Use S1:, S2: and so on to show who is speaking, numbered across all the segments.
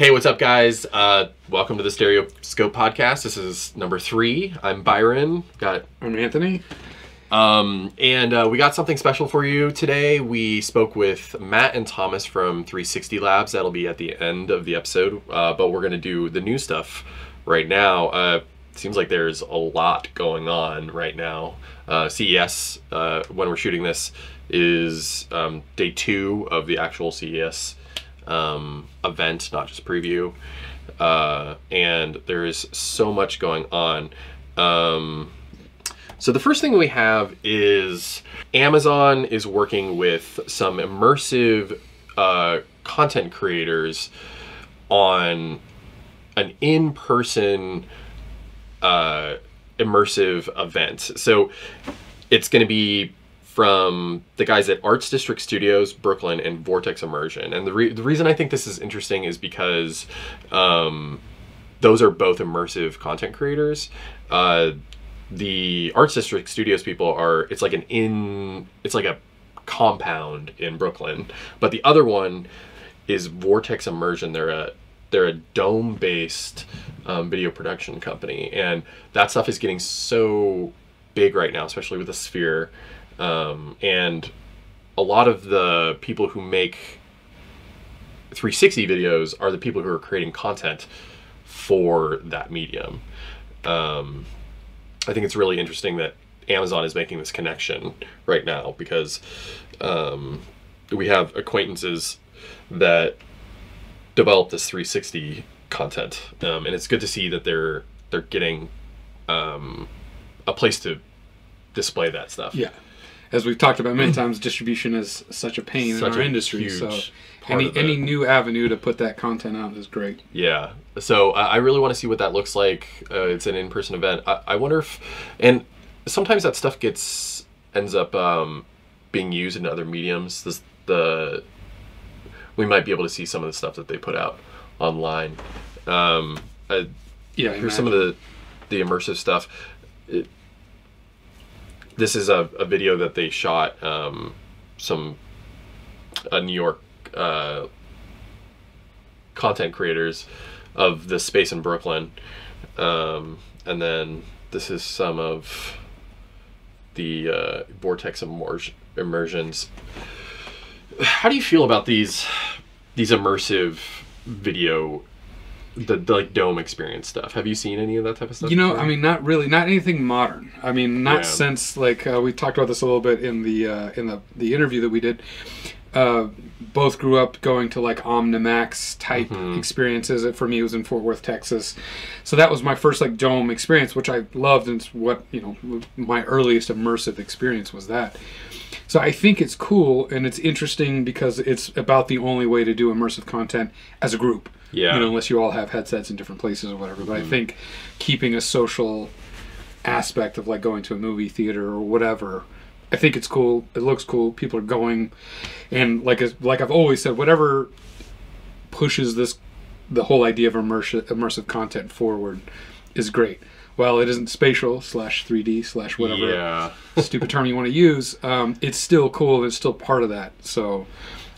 S1: Hey, what's up, guys? Welcome to the Stereoscope podcast. This is number 3. I'm Byron.
S2: I'm Anthony.
S1: And we got something special for you today. We spoke with Matt and Thomas from 360 Labs. That'll be at the end of the episode. But we're going to do the new stuff right now. Seems like there's a lot going on right now. CES, when we're shooting this, is day 2 of the actual CES event, not just preview, and there is so much going on. So the first thing we have is Amazon is working with some immersive content creators on an in-person immersive event. So it's going to be from the guys at Arts District Studios, Brooklyn, and Vortex Immersion. And the reason I think this is interesting is because those are both immersive content creators. The Arts District Studios people are, it's like a compound in Brooklyn. But the other one is Vortex Immersion. They're a dome-based video production company. And that stuff is getting so big right now, especially with the Sphere. And a lot of the people who make 360 videos are the people who are creating content for that medium. I think it's really interesting that Amazon is making this connection right now because we have acquaintances that develop this 360 content, and it's good to see that they're getting a place to display that stuff.
S2: Yeah. As we've talked about many times, distribution is such a pain in our industry. So any new avenue to put that content out is great.
S1: Yeah. So I really want to see what that looks like. It's an in-person event. I wonder if, and sometimes that stuff ends up being used in other mediums. We might be able to see some of the stuff that they put out online. Here's some of the immersive stuff. This is a video that they shot, some New York content creators of the space in Brooklyn. And then this is some of the Vortex immersions. How do you feel about these immersive video, the like dome experience stuff? Have you seen any of that type of stuff?
S2: I mean, not really, not anything modern. I mean, not since like we talked about this a little bit in the interview that we did. Both grew up going to like Omnimax type experiences. For me, it was in Fort Worth, Texas. So that was my first like dome experience, which I loved, and it's what my earliest immersive experience was that. So I think it's cool and it's interesting because it's about the only way to do immersive content as a group. Yeah. Unless you all have headsets in different places or whatever. But I think keeping a social aspect of like going to a movie theater or whatever, I think it's cool. It looks cool. People are going, and like I've always said, whatever pushes the whole idea of immersive content forward is great. Well, it isn't spatial /3D whatever stupid term you want to use. It's still cool. It's still part of that. So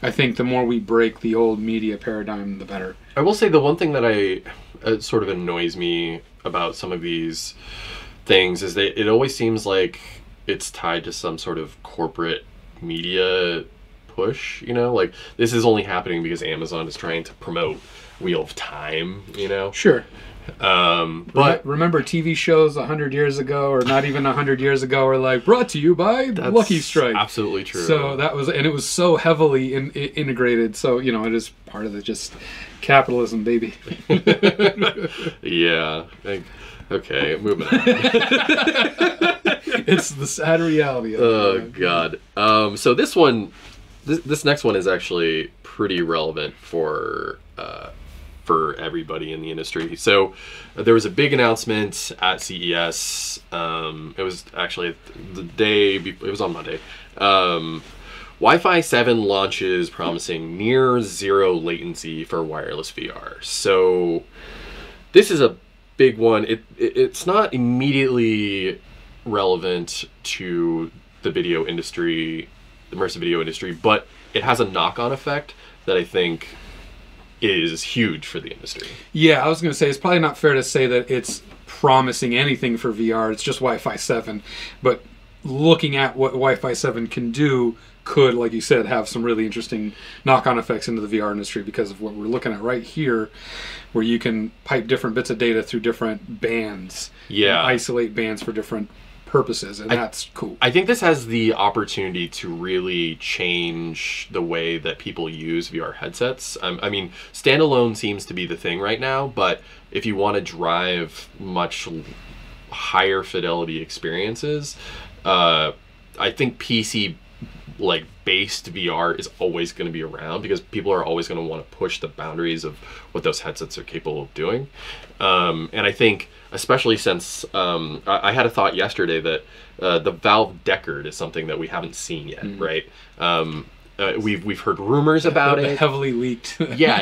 S2: I think the more we break the old media paradigm, the better.
S1: I will say the one thing that sort of annoys me about some of these things is that it always seems like it's tied to some sort of corporate media push, like this is only happening because Amazon is trying to promote Wheel of Time,
S2: Sure.
S1: But
S2: remember TV shows 100 years ago, or not even 100 years ago, are like brought to you by Lucky Strike.
S1: Absolutely true.
S2: So that was, and it was so heavily integrated. So it is part of the just capitalism, baby.
S1: Yeah. Okay, moving on.
S2: It's the sad reality of it.
S1: Oh God. So this next one is actually pretty relevant for everybody in the industry. So there was a big announcement at CES. It was actually it was on Monday. Wi-Fi 7 launches promising near zero latency for wireless VR. So this is a big one. It's not immediately relevant to the video industry, the immersive video industry, but it has a knock-on effect that I think is huge for the industry.
S2: Yeah, I was going to say, it's probably not fair to say that it's promising anything for VR. It's just Wi-Fi 7. But looking at what Wi-Fi 7 can do could, like you said, have some really interesting knock-on effects into the VR industry because of what we're looking at right here, where you can pipe different bits of data through different bands.
S1: Yeah.
S2: And isolate bands for different purposes, and that's cool.
S1: I think this has the opportunity to really change the way that people use VR headsets. I mean, standalone seems to be the thing right now, but if you want to drive much higher fidelity experiences, I think PC like based VR is always going to be around because people are always going to want to push the boundaries of what those headsets are capable of doing. And I think, especially since I had a thought yesterday that the Valve Deckard is something that we haven't seen yet, right? We've heard rumors about it.
S2: Heavily leaked.
S1: Yeah,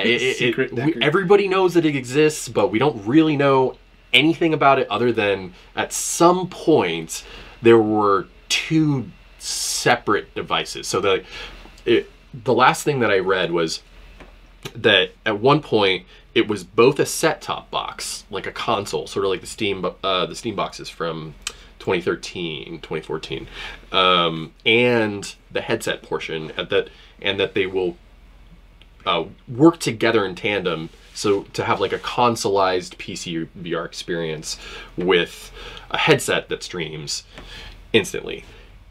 S1: everybody knows that it exists, but we don't really know anything about it other than at some point there were two separate devices. So the last thing that I read was that at one point it was both a set-top box, like a console, sort of like the Steam boxes from 2013, 2014, and the headset portion, and that they will work together in tandem, so to have like a consoleized PC VR experience with a headset that streams instantly.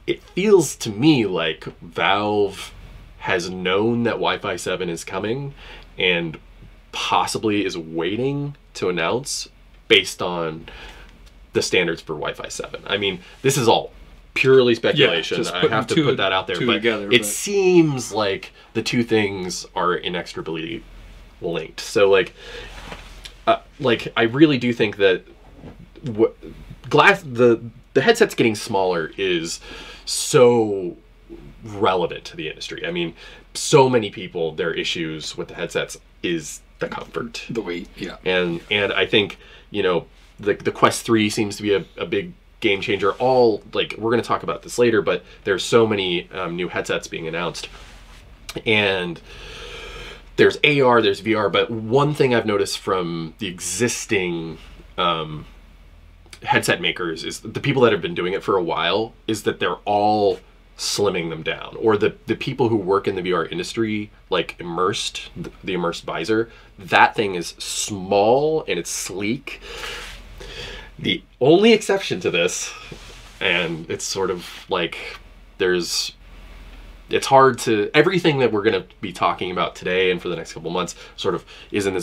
S1: It feels to me like Valve has known that Wi-Fi 7 is coming and possibly is waiting to announce based on the standards for Wi-Fi 7. I mean, this is all purely speculation. I have to put that out there, but it seems like the two things are inextricably linked. So like I really do think that the headset's getting smaller is so relevant to the industry. I mean, so many people, their issues with the headsets is the comfort,
S2: the weight, yeah.
S1: And I think, you know, the Quest 3 seems to be a big game changer. All, like, we're going to talk about this later, but there's so many new headsets being announced, and there's AR, there's VR. But one thing I've noticed from the existing headset makers is the people that have been doing it for a while is that they're all slimming them down, or the people who work in the VR industry, like Immersed, the Immersed Visor, that thing is small and it's sleek. The only exception to this, and it's sort of like it's hard to, everything that we're going to be talking about today and for the next couple months sort of is in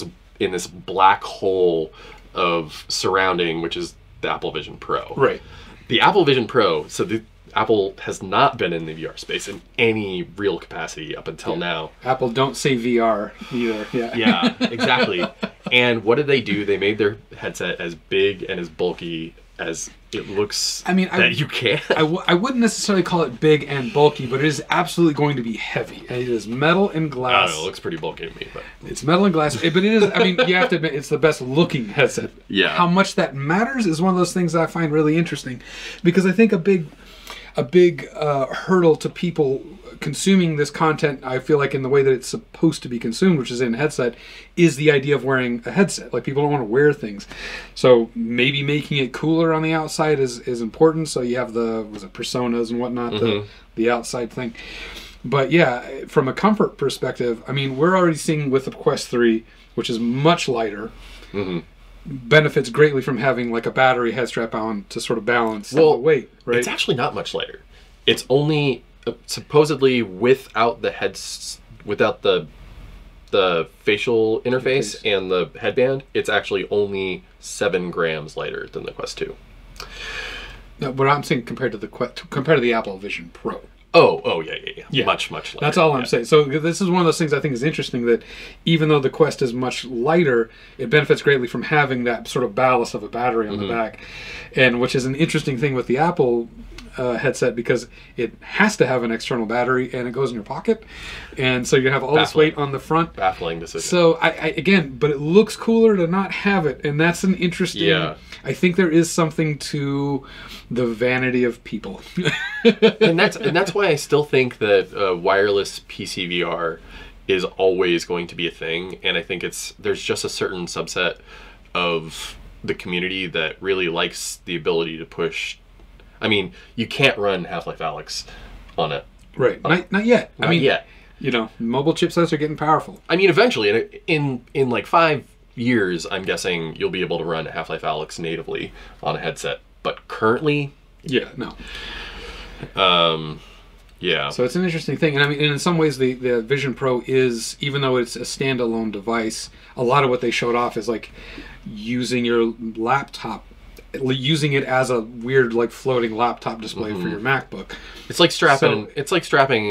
S1: this black hole of surrounding, which is the Apple Vision Pro. Right. The Apple Vision Pro, so Apple has not been in the VR space in any real capacity up until now.
S2: Apple don't say VR either. Yeah.
S1: Yeah, exactly. And what did they do? They made their headset as big and as bulky as it looks. I mean, you can.
S2: I wouldn't necessarily call it big and bulky, but it is absolutely going to be heavy. And it is metal and glass.
S1: I don't know, it looks pretty bulky to me, but
S2: it's metal and glass. But it is. I mean, you have to admit, it's the best looking headset.
S1: Yeah.
S2: How much that matters is one of those things that I find really interesting, because I think a big hurdle to people consuming this content, I feel like in the way that it's supposed to be consumed, which is in a headset, is the idea of wearing a headset. Like, people don't want to wear things. So maybe making it cooler on the outside is important. So you have personas and whatnot, the outside thing. But yeah, from a comfort perspective, I mean, we're already seeing with the Quest 3, which is much lighter, benefits greatly from having like a battery head strap on to sort of balance the weight, right?
S1: It's actually not much lighter. It's only supposedly without the facial interface and the headband, it's actually only 7 grams lighter than the Quest 2.
S2: No, but I'm saying compared to the Apple Vision Pro.
S1: Oh, yeah. Much lighter.
S2: That's all I'm saying. So this is one of those things I think is interesting, that even though the Quest is much lighter, it benefits greatly from having that sort of ballast of a battery on the back, and which is an interesting thing with the Apple headset, because it has to have an external battery and it goes in your pocket, and so you have all this weight on the front.
S1: Baffling decision.
S2: So but it looks cooler to not have it, and that's an interesting. Yeah. I think there is something to the vanity of people,
S1: and that's why I still think that wireless PC VR is always going to be a thing, and I think there's just a certain subset of the community that really likes the ability to push. I mean, you can't run Half-Life Alyx on it.
S2: Right. Not yet.
S1: Not yet.
S2: You know, mobile chipsets are getting powerful.
S1: I mean, eventually, in like 5 years, I'm guessing you'll be able to run Half-Life Alyx natively on a headset. But currently,
S2: yeah, no.
S1: Yeah.
S2: So it's an interesting thing, and I mean, in some ways, the Vision Pro is, even though it's a standalone device, a lot of what they showed off is like using your laptop, using it as a weird like floating laptop display for your MacBook.
S1: It's like strapping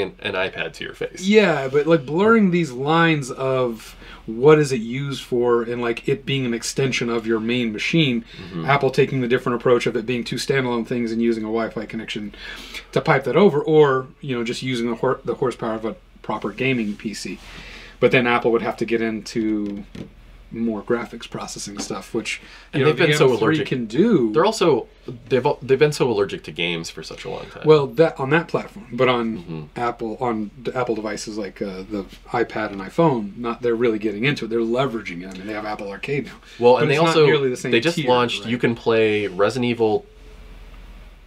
S1: an iPad to your face.
S2: Yeah, but like blurring these lines of what is it used for, and like it being an extension of your main machine. Apple taking the different approach of it being two standalone things and using a Wi-Fi connection to pipe that over, or just using the horsepower of a proper gaming PC. But then Apple would have to get into more graphics processing stuff, which
S1: they've been so allergic
S2: can do.
S1: They've been so allergic to games for such a long time.
S2: Well, that on that platform, but on Apple devices like the iPad and iPhone, they're really getting into it. They're leveraging it. I mean, they have Apple Arcade now.
S1: Well,
S2: but
S1: and they just launched.
S2: Right?
S1: You can play Resident Evil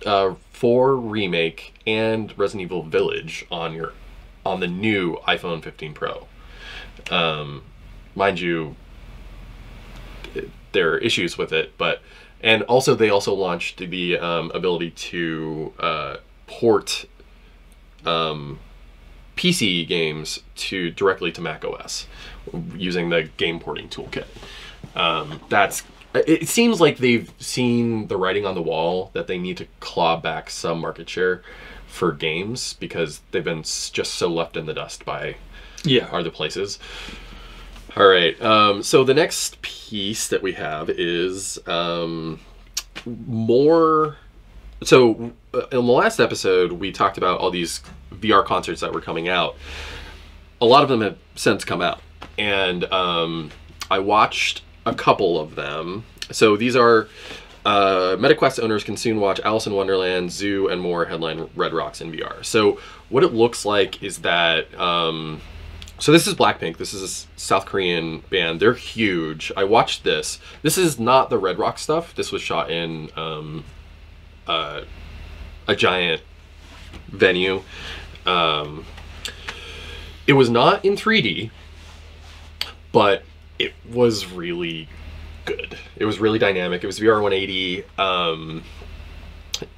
S1: 4 Remake and Resident Evil Village on the new iPhone 15 Pro. Mind you, there are issues with it, and also they also launched the ability to port PC games directly to Mac OS using the game porting toolkit. It seems like they've seen the writing on the wall that they need to claw back some market share for games because they've been just so left in the dust by other places. All right, so the next piece that we have is more. So in the last episode, we talked about all these VR concerts that were coming out. A lot of them have since come out, and I watched a couple of them. So these are MetaQuest owners can soon watch Alison Wonderland, Zoo, and more headline Red Rocks in VR. So what it looks like is that. So this is Blackpink. This is a South Korean band. They're huge. I watched this. This is not the Red Rock stuff. This was shot in a giant venue. It was not in 3D, but it was really good. It was really dynamic. It was VR180.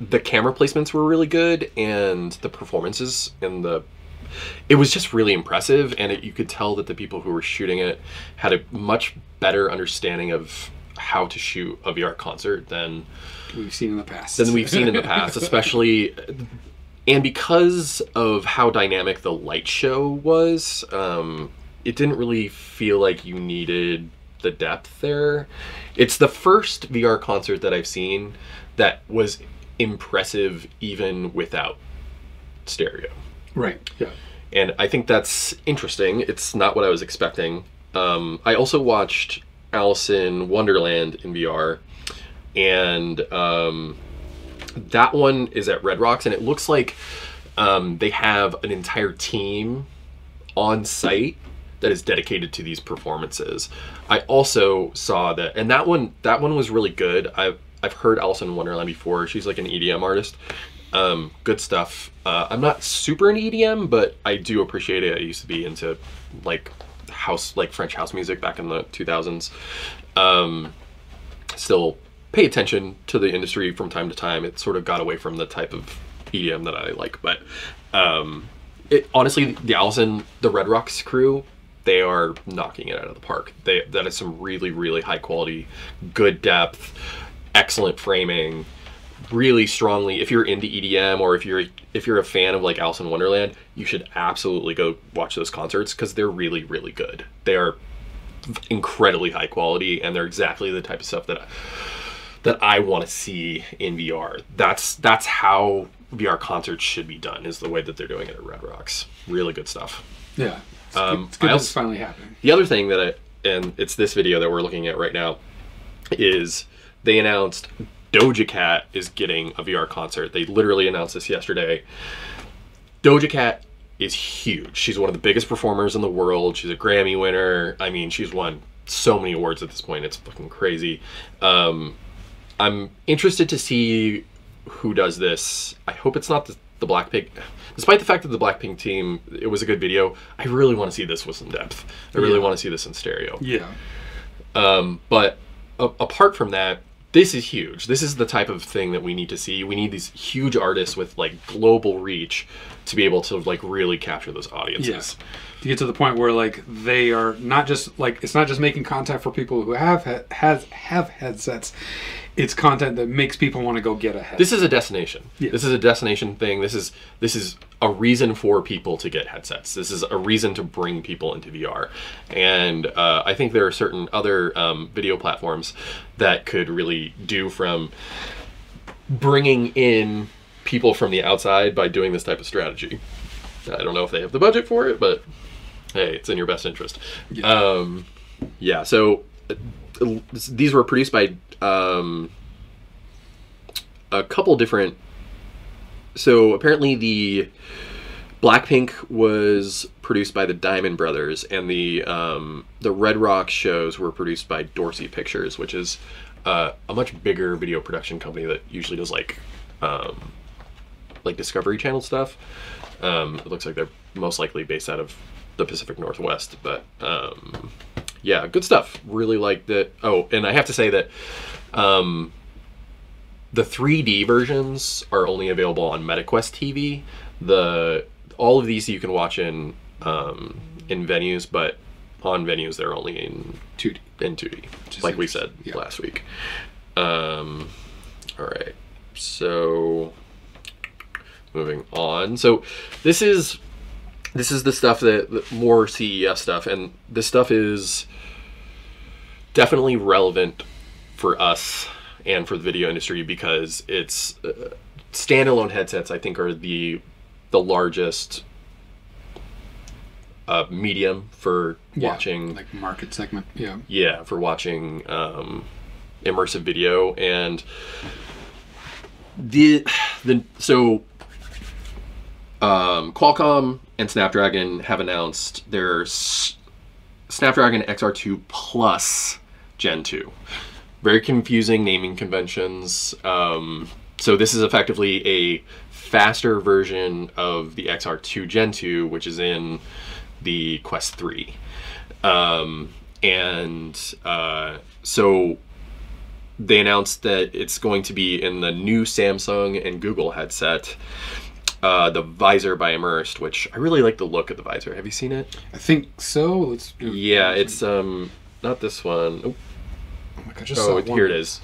S1: The camera placements were really good, and the performances and it was just really impressive, and you could tell that the people who were shooting it had a much better understanding of how to shoot a VR concert than
S2: we've seen in the past.
S1: Especially, and because of how dynamic the light show was, it didn't really feel like you needed the depth there. It's the first VR concert that I've seen that was impressive even without stereo.
S2: Right. Yeah.
S1: And I think that's interesting. It's not what I was expecting. I also watched Alison Wonderland in VR, and that one is at Red Rocks, and it looks like they have an entire team on site that is dedicated to these performances. I also saw that, and that one was really good. I've heard Alison Wonderland before. She's like an EDM artist. Good stuff. I'm not super into EDM, but I do appreciate it. I used to be into French house music back in the 2000s. Still pay attention to the industry from time to time. It sort of got away from the type of EDM that I like, but honestly, the Red Rocks crew, they are knocking it out of the park. That is some really, really high quality, good depth, excellent framing. Really strongly, if you're into EDM or if you're a fan of like Alison Wonderland, you should absolutely go watch those concerts because they're really, really good. They are incredibly high quality, and they're exactly the type of stuff that I want to see in VR. That's how VR concerts should be done, is the way that they're doing it at Red Rocks. Really good stuff.
S2: Yeah, it's good that it's finally happening.
S1: The other thing and it's this video that we're looking at right now, is they announced Doja Cat is getting a VR concert. They literally announced this yesterday. Doja Cat is huge. She's one of the biggest performers in the world. She's a Grammy winner. I mean, she's won so many awards at this point. It's fucking crazy. I'm interested to see who does this. I hope it's not the Blackpink. Despite the fact that the Blackpink team, it was a good video, I really want to see this with some depth. I really want to see this in stereo.
S2: Yeah.
S1: But apart from that, this is huge. This is the type of thing that we need to see. We need these huge artists with like global reach to be able to like really capture those audiences.
S2: Yeah. To get to the point where like they are not just like, it's not just making content for people who have headsets. It's content that makes people want to go get a headset.
S1: This is a destination.
S2: Yeah.
S1: This is a destination thing. This is a reason for people to get headsets. This is a reason to bring people into VR. And I think there are certain other video platforms that could really do from bringing in people from the outside by doing this type of strategy. I don't know if they have the budget for it, but hey, it's in your best interest. Yeah. Yeah. So these were produced by a couple different. So apparently the Blackpink was produced by the Diamond Brothers, and the Red Rock shows were produced by Dorsey Pictures, which is a much bigger video production company that usually does like Discovery Channel stuff. It looks like they're most likely based out of the Pacific Northwest, but yeah, good stuff. Really like that. Oh, and I have to say that the 3D versions are only available on MetaQuest TV. All of these you can watch in venues, but on venues they're only in 2D. In 2D, like we said last week. All right, so moving on. So this is the stuff that more CES stuff, and this stuff is definitely relevant for us and for the video industry because it's standalone headsets. I think are the largest medium for watching,
S2: like market segment.
S1: For watching immersive video. And Qualcomm and Snapdragon have announced their Snapdragon XR2 Plus Gen 2. Very confusing naming conventions. So this is effectively a faster version of the XR2 Gen 2, which is in the Quest 3. So they announced that it's going to be in the new Samsung and Google headset, the Visor by Immersed, which I really like the look of the Visor. Have you seen it?
S2: I think so.
S1: It's not this one.
S2: Oh my God, just saw
S1: here it is.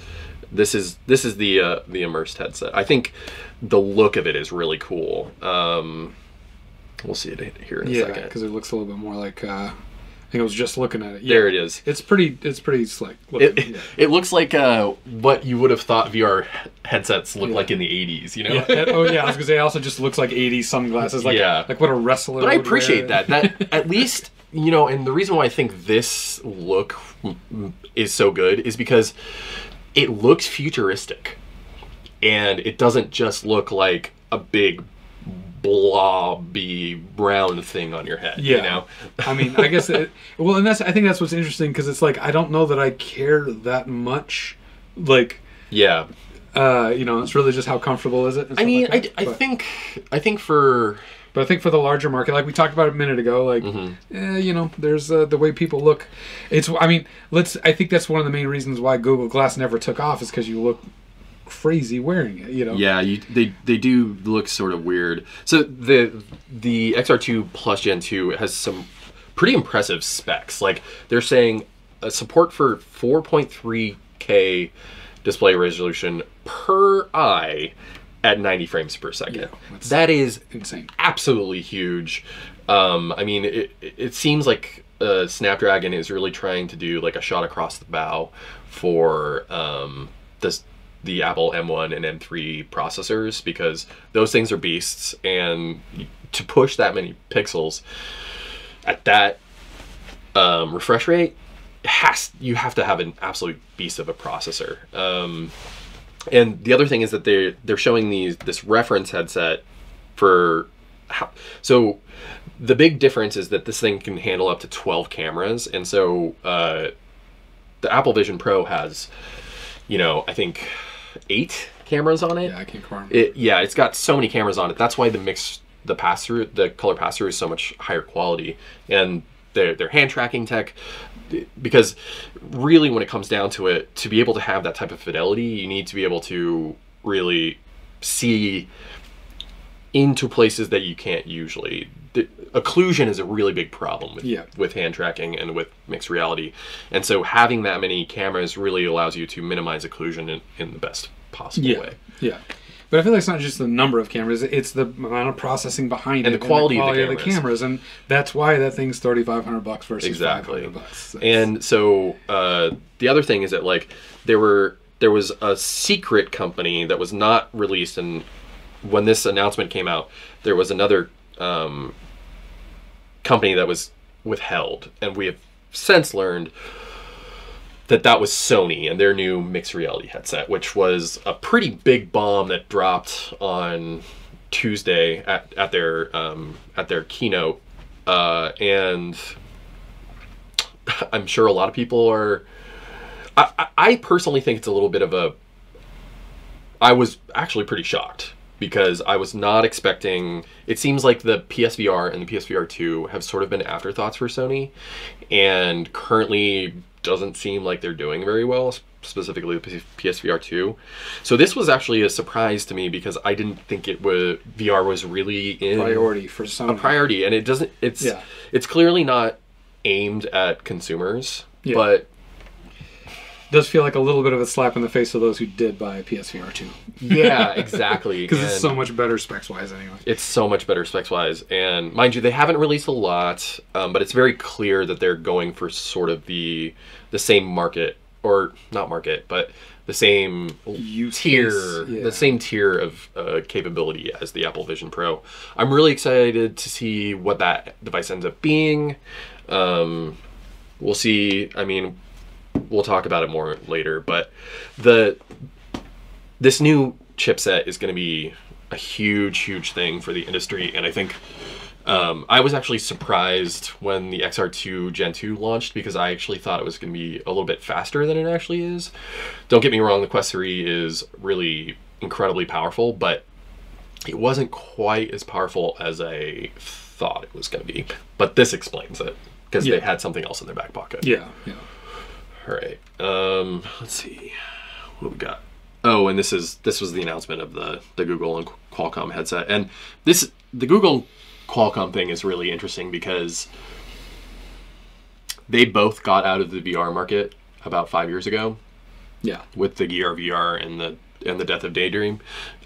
S1: This is the Immersed headset. I think the look of it is really cool. We'll see it here in a second.
S2: Yeah, because it looks a little bit more like. I think I was just looking at it.
S1: Yeah, there it is.
S2: It's pretty slick.
S1: It looks like what you would have thought VR headsets look like in the 80s, you know?
S2: Yeah. I was gonna say it also just looks like 80s sunglasses, like what a wrestler.
S1: But I appreciate that at least, you know, and the reason why I think this look is so good is because it looks futuristic, and it doesn't just look like a big blobby brown thing on your head. You know?
S2: I mean, I guess I think that's what's interesting, because it's like I don't know that I care that much. Like, you know, it's really just how comfortable is it.
S1: I mean, like I think for
S2: the larger market, like we talked about a minute ago, like you know, there's the way people look. I think that's one of the main reasons why Google Glass never took off, is because you look crazy wearing it, you know.
S1: They do look sort of weird. So the XR2 Plus Gen 2 has some pretty impressive specs. Like they're saying support for 4.3K display resolution per eye at 90 frames per second. That is
S2: insane, absolutely
S1: huge. I mean, it seems like Snapdragon is really trying to do like a shot across the bow for the Apple M1 and M3 processors, because those things are beasts, and to push that many pixels at that refresh rate, you have to have an absolute beast of a processor. And the other thing is that they're showing this reference headset for So the big difference is that this thing can handle up to 12 cameras, and so the Apple Vision Pro has, I think 8 cameras on it.
S2: Yeah, I can't remember.
S1: It's got so many cameras on it. That's why the color pass-through is so much higher quality, and their hand tracking tech, because really when it comes down to it, to be able to have that type of fidelity, you need to be able to really see into places that you can't usually. The occlusion is a really big problem with hand tracking and with mixed reality, and so having that many cameras really allows you to minimize occlusion in the best possible way.
S2: Yeah. But I feel like it's not just the number of cameras; it's the amount of processing behind
S1: and
S2: it,
S1: the quality,
S2: of the cameras, and that's why that thing's $3,500 versus $500.
S1: And so the other thing is that there was a secret company that was not released, and when this announcement came out, there was another company that was withheld, and we have since learned that was Sony and their new mixed reality headset, which was a pretty big bomb that dropped on Tuesday at their keynote, and I'm sure a lot of people are. I personally think it's a little bit of I was actually pretty shocked, because I was not expecting. It seems like the PSVR and the PSVR 2 have sort of been afterthoughts for Sony, and currently doesn't seem like they're doing very well, specifically the PSVR 2. So this was actually a surprise to me, because I didn't think VR was really in
S2: priority for Sony.
S1: A priority, and it doesn't. It's clearly not aimed at consumers, but
S2: does feel like a little bit of a slap in the face of those who did buy a PSVR 2.
S1: Yeah, exactly.
S2: Because it's so much better specs-wise anyway.
S1: It's so much better specs-wise. And mind you, they haven't released a lot, but it's very clear that they're going for sort of the same market, or not market, but the same tier, the same tier of capability as the Apple Vision Pro. I'm really excited to see what that device ends up being. We'll see. I mean, we'll talk about it more later, but this new chipset is going to be a huge thing for the industry, and I think I was actually surprised when the XR2 Gen 2 launched, because I actually thought it was going to be a little bit faster than it actually is. Don't get me wrong, the Quest 3 is really incredibly powerful, but it wasn't quite as powerful as I thought it was going to be. But this explains it, because they had something else in their back pocket.
S2: Yeah.
S1: All right. Let's see what we got. Oh, and this was the announcement of the Google and Qualcomm headset. And the Google Qualcomm thing is really interesting, because they both got out of the VR market about 5 years ago.
S2: Yeah.
S1: With the Gear VR and the death of Daydream.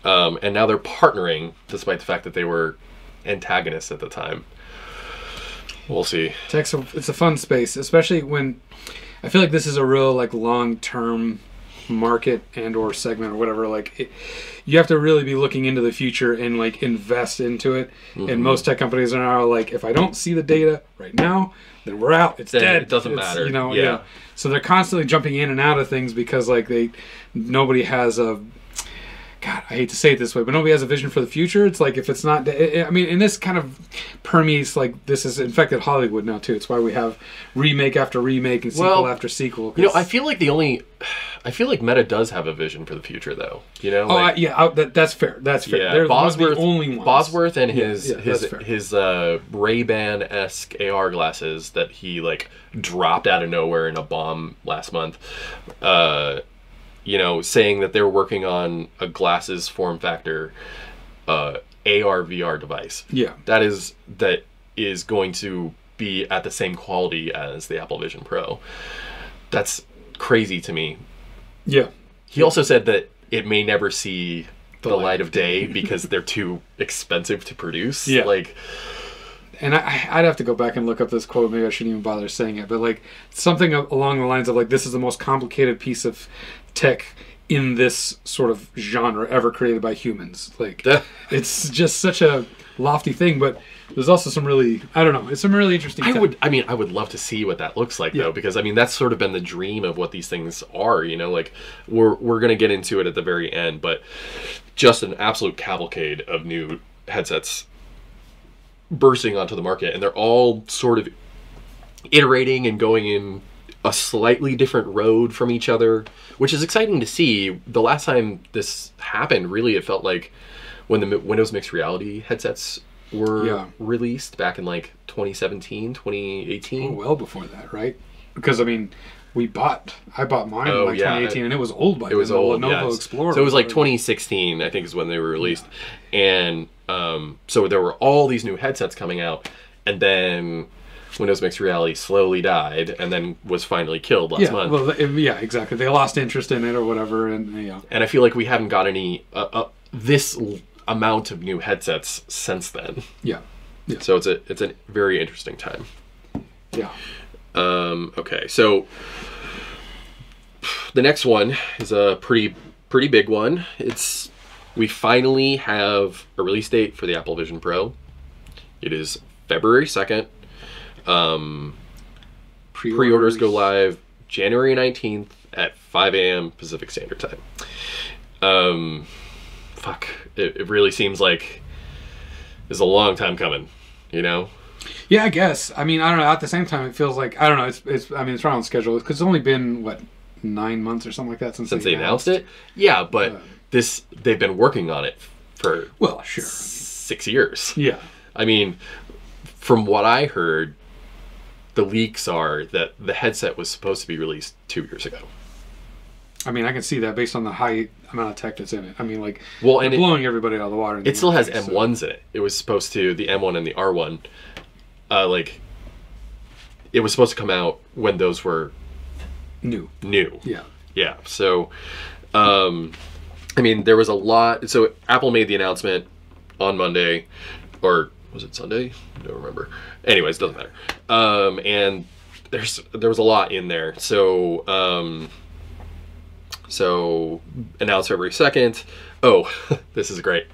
S1: And now they're partnering, despite the fact that they were antagonists at the time. We'll see.
S2: It's a fun space, especially when I feel like this is a real long-term market and or segment or whatever. You have to really be looking into the future and invest into it. Mm-hmm. And most tech companies are now if I don't see the data right now, then we're out. It's dead.
S1: It doesn't matter.
S2: Yeah. So they're constantly jumping in and out of things, because nobody has a. God, I hate to say it this way, but nobody has a vision for the future. It's if it's not... I mean, and this kind of permeates, this has infected Hollywood now, too. It's why we have remake after remake and sequel after sequel.
S1: I feel like Meta does have a vision for the future, though.
S2: That's fair. That's fair.
S1: Yeah,
S2: They're the only ones.
S1: Bosworth and his Ray-Ban-esque AR glasses that he, dropped out of nowhere in a bomb last month. Saying that they're working on a glasses form factor AR VR device. Yeah. That is going to be at the same quality as the Apple Vision Pro. That's crazy to me. Yeah. He also said that it may never see the light of day because they're too expensive to produce. Yeah.
S2: And I'd have to go back and look up this quote. Maybe I shouldn't even bother saying it. But something along the lines of this is the most complicated piece of tech in this sort of genre ever created by humans. It's just such a lofty thing, but there's also some really, I don't know, it's some really interesting tech.
S1: I would love to see what that looks like, though, because that's sort of been the dream of what these things are, we're going to get into it at the very end, but just an absolute cavalcade of new headsets bursting onto the market, and they're all sort of iterating and going in a slightly different road from each other, which is exciting to see. The last time this happened, really, it felt like when the Windows Mixed Reality headsets were released back in like 2017, 2018.
S2: Oh, well before that, right? Because, I mean, I bought mine in like 2018, and it was old by then. It was old, Lenovo Explorer.
S1: So it was like 2016, I think, is when they were released. And so there were all these new headsets coming out, and then Windows Mixed Reality slowly died, and then was finally killed last month.
S2: Well, exactly. They lost interest in it or whatever, and
S1: And I feel like we haven't got any this amount of new headsets since then.
S2: Yeah.
S1: So it's a very interesting time.
S2: Yeah.
S1: Okay, so the next one is a pretty big one. We finally have a release date for the Apple Vision Pro. It is February 2nd. Pre-orders go live January 19th at 5 a.m. Pacific Standard Time. It really seems like it's a long time coming, you know?
S2: Yeah, I guess. I mean, I don't know. At the same time, it feels like, I don't know. It's right on schedule because it's only been, 9 months or something like that since they announced
S1: it? Yeah, but they've been working on it for 6 years.
S2: Yeah.
S1: I mean, from what I heard, the leaks are that the headset was supposed to be released 2 years ago.
S2: I mean, I can see that based on the high amount of tech that's in it. I mean, like, blowing everybody out of the water.
S1: It still has M1s in it. It was supposed to, the M1 and the R1, it was supposed to come out when those were
S2: new. Yeah.
S1: Yeah. So, I mean, there was a lot. So Apple made the announcement on Monday, or was it Sunday? I don't remember. Anyways, doesn't matter. And there was a lot in there. So announced February 2nd. Oh, this is great.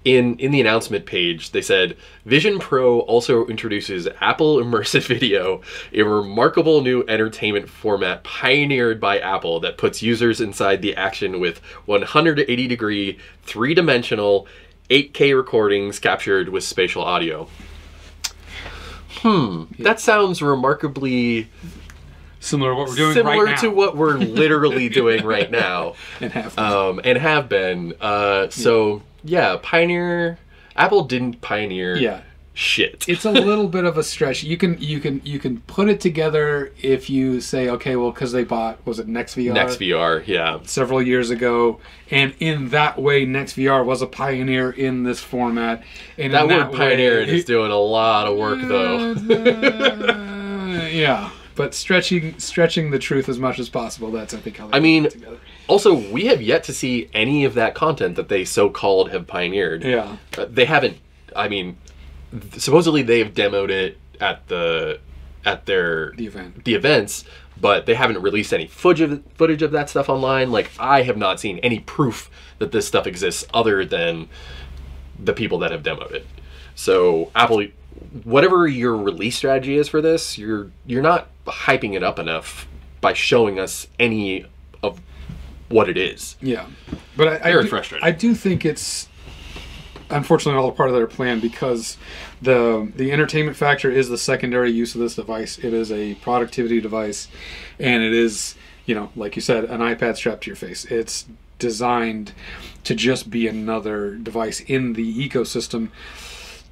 S1: In the announcement page, they said, Vision Pro also introduces Apple Immersive Video, a remarkable new entertainment format pioneered by Apple that puts users inside the action with 180-degree, three-dimensional, 8K recordings captured with spatial audio. That sounds remarkably
S2: similar to what we're doing right now.
S1: Similar to what we're literally doing right now.
S2: And have been.
S1: So, yeah, pioneer. Apple didn't pioneer shit.
S2: It's a little bit of a stretch. You can put it together if you say, okay, well, because they bought, was it NextVR?
S1: NextVR, yeah.
S2: Several years ago. And in that way, NextVR was a pioneer in this format. And
S1: that word pioneer is doing a lot of work, though.
S2: Yeah. But stretching the truth as much as possible, that's, I think, how they put it together.
S1: Also, we have yet to see any of that content that they so-called have pioneered.
S2: Yeah.
S1: They haven't, I mean, supposedly they've demoed it at the events, but they haven't released any footage of that stuff online. Like, I have not seen any proof that this stuff exists other than the people that have demoed it. So, Apple, whatever your release strategy is for this, you're not hyping it up enough by showing us any of what it is.
S2: Yeah, but
S1: very frustrating.
S2: I do think it's unfortunately all a part of their plan because the entertainment factor is the secondary use of this device. It is a productivity device, and it is, like you said, an iPad strapped to your face. It's designed to just be another device in the ecosystem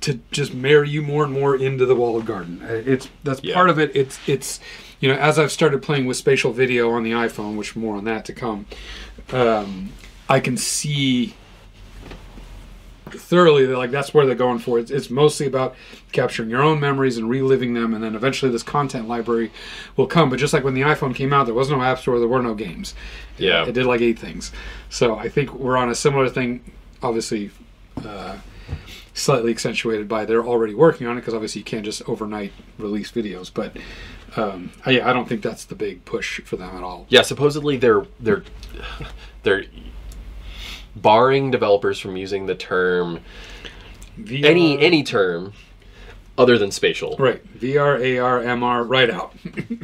S2: to just marry you more and more into the walled garden. That's part of it. It's as I've started playing with spatial video on the iPhone, which more on that to come, I can see thoroughly that that's where they're going for. It's mostly about capturing your own memories and reliving them, and then eventually this content library will come. But just like when the iPhone came out, there was no app store, there were no games.
S1: Yeah,
S2: it did like 8 things. So I think we're on a similar thing. Obviously. Slightly accentuated by they're already working on it because obviously you can't just overnight release videos, but I don't think that's the big push for them at all.
S1: Yeah, supposedly they're barring developers from using the term VR, any term other than spatial.
S2: Right, VR, AR, MR, right out.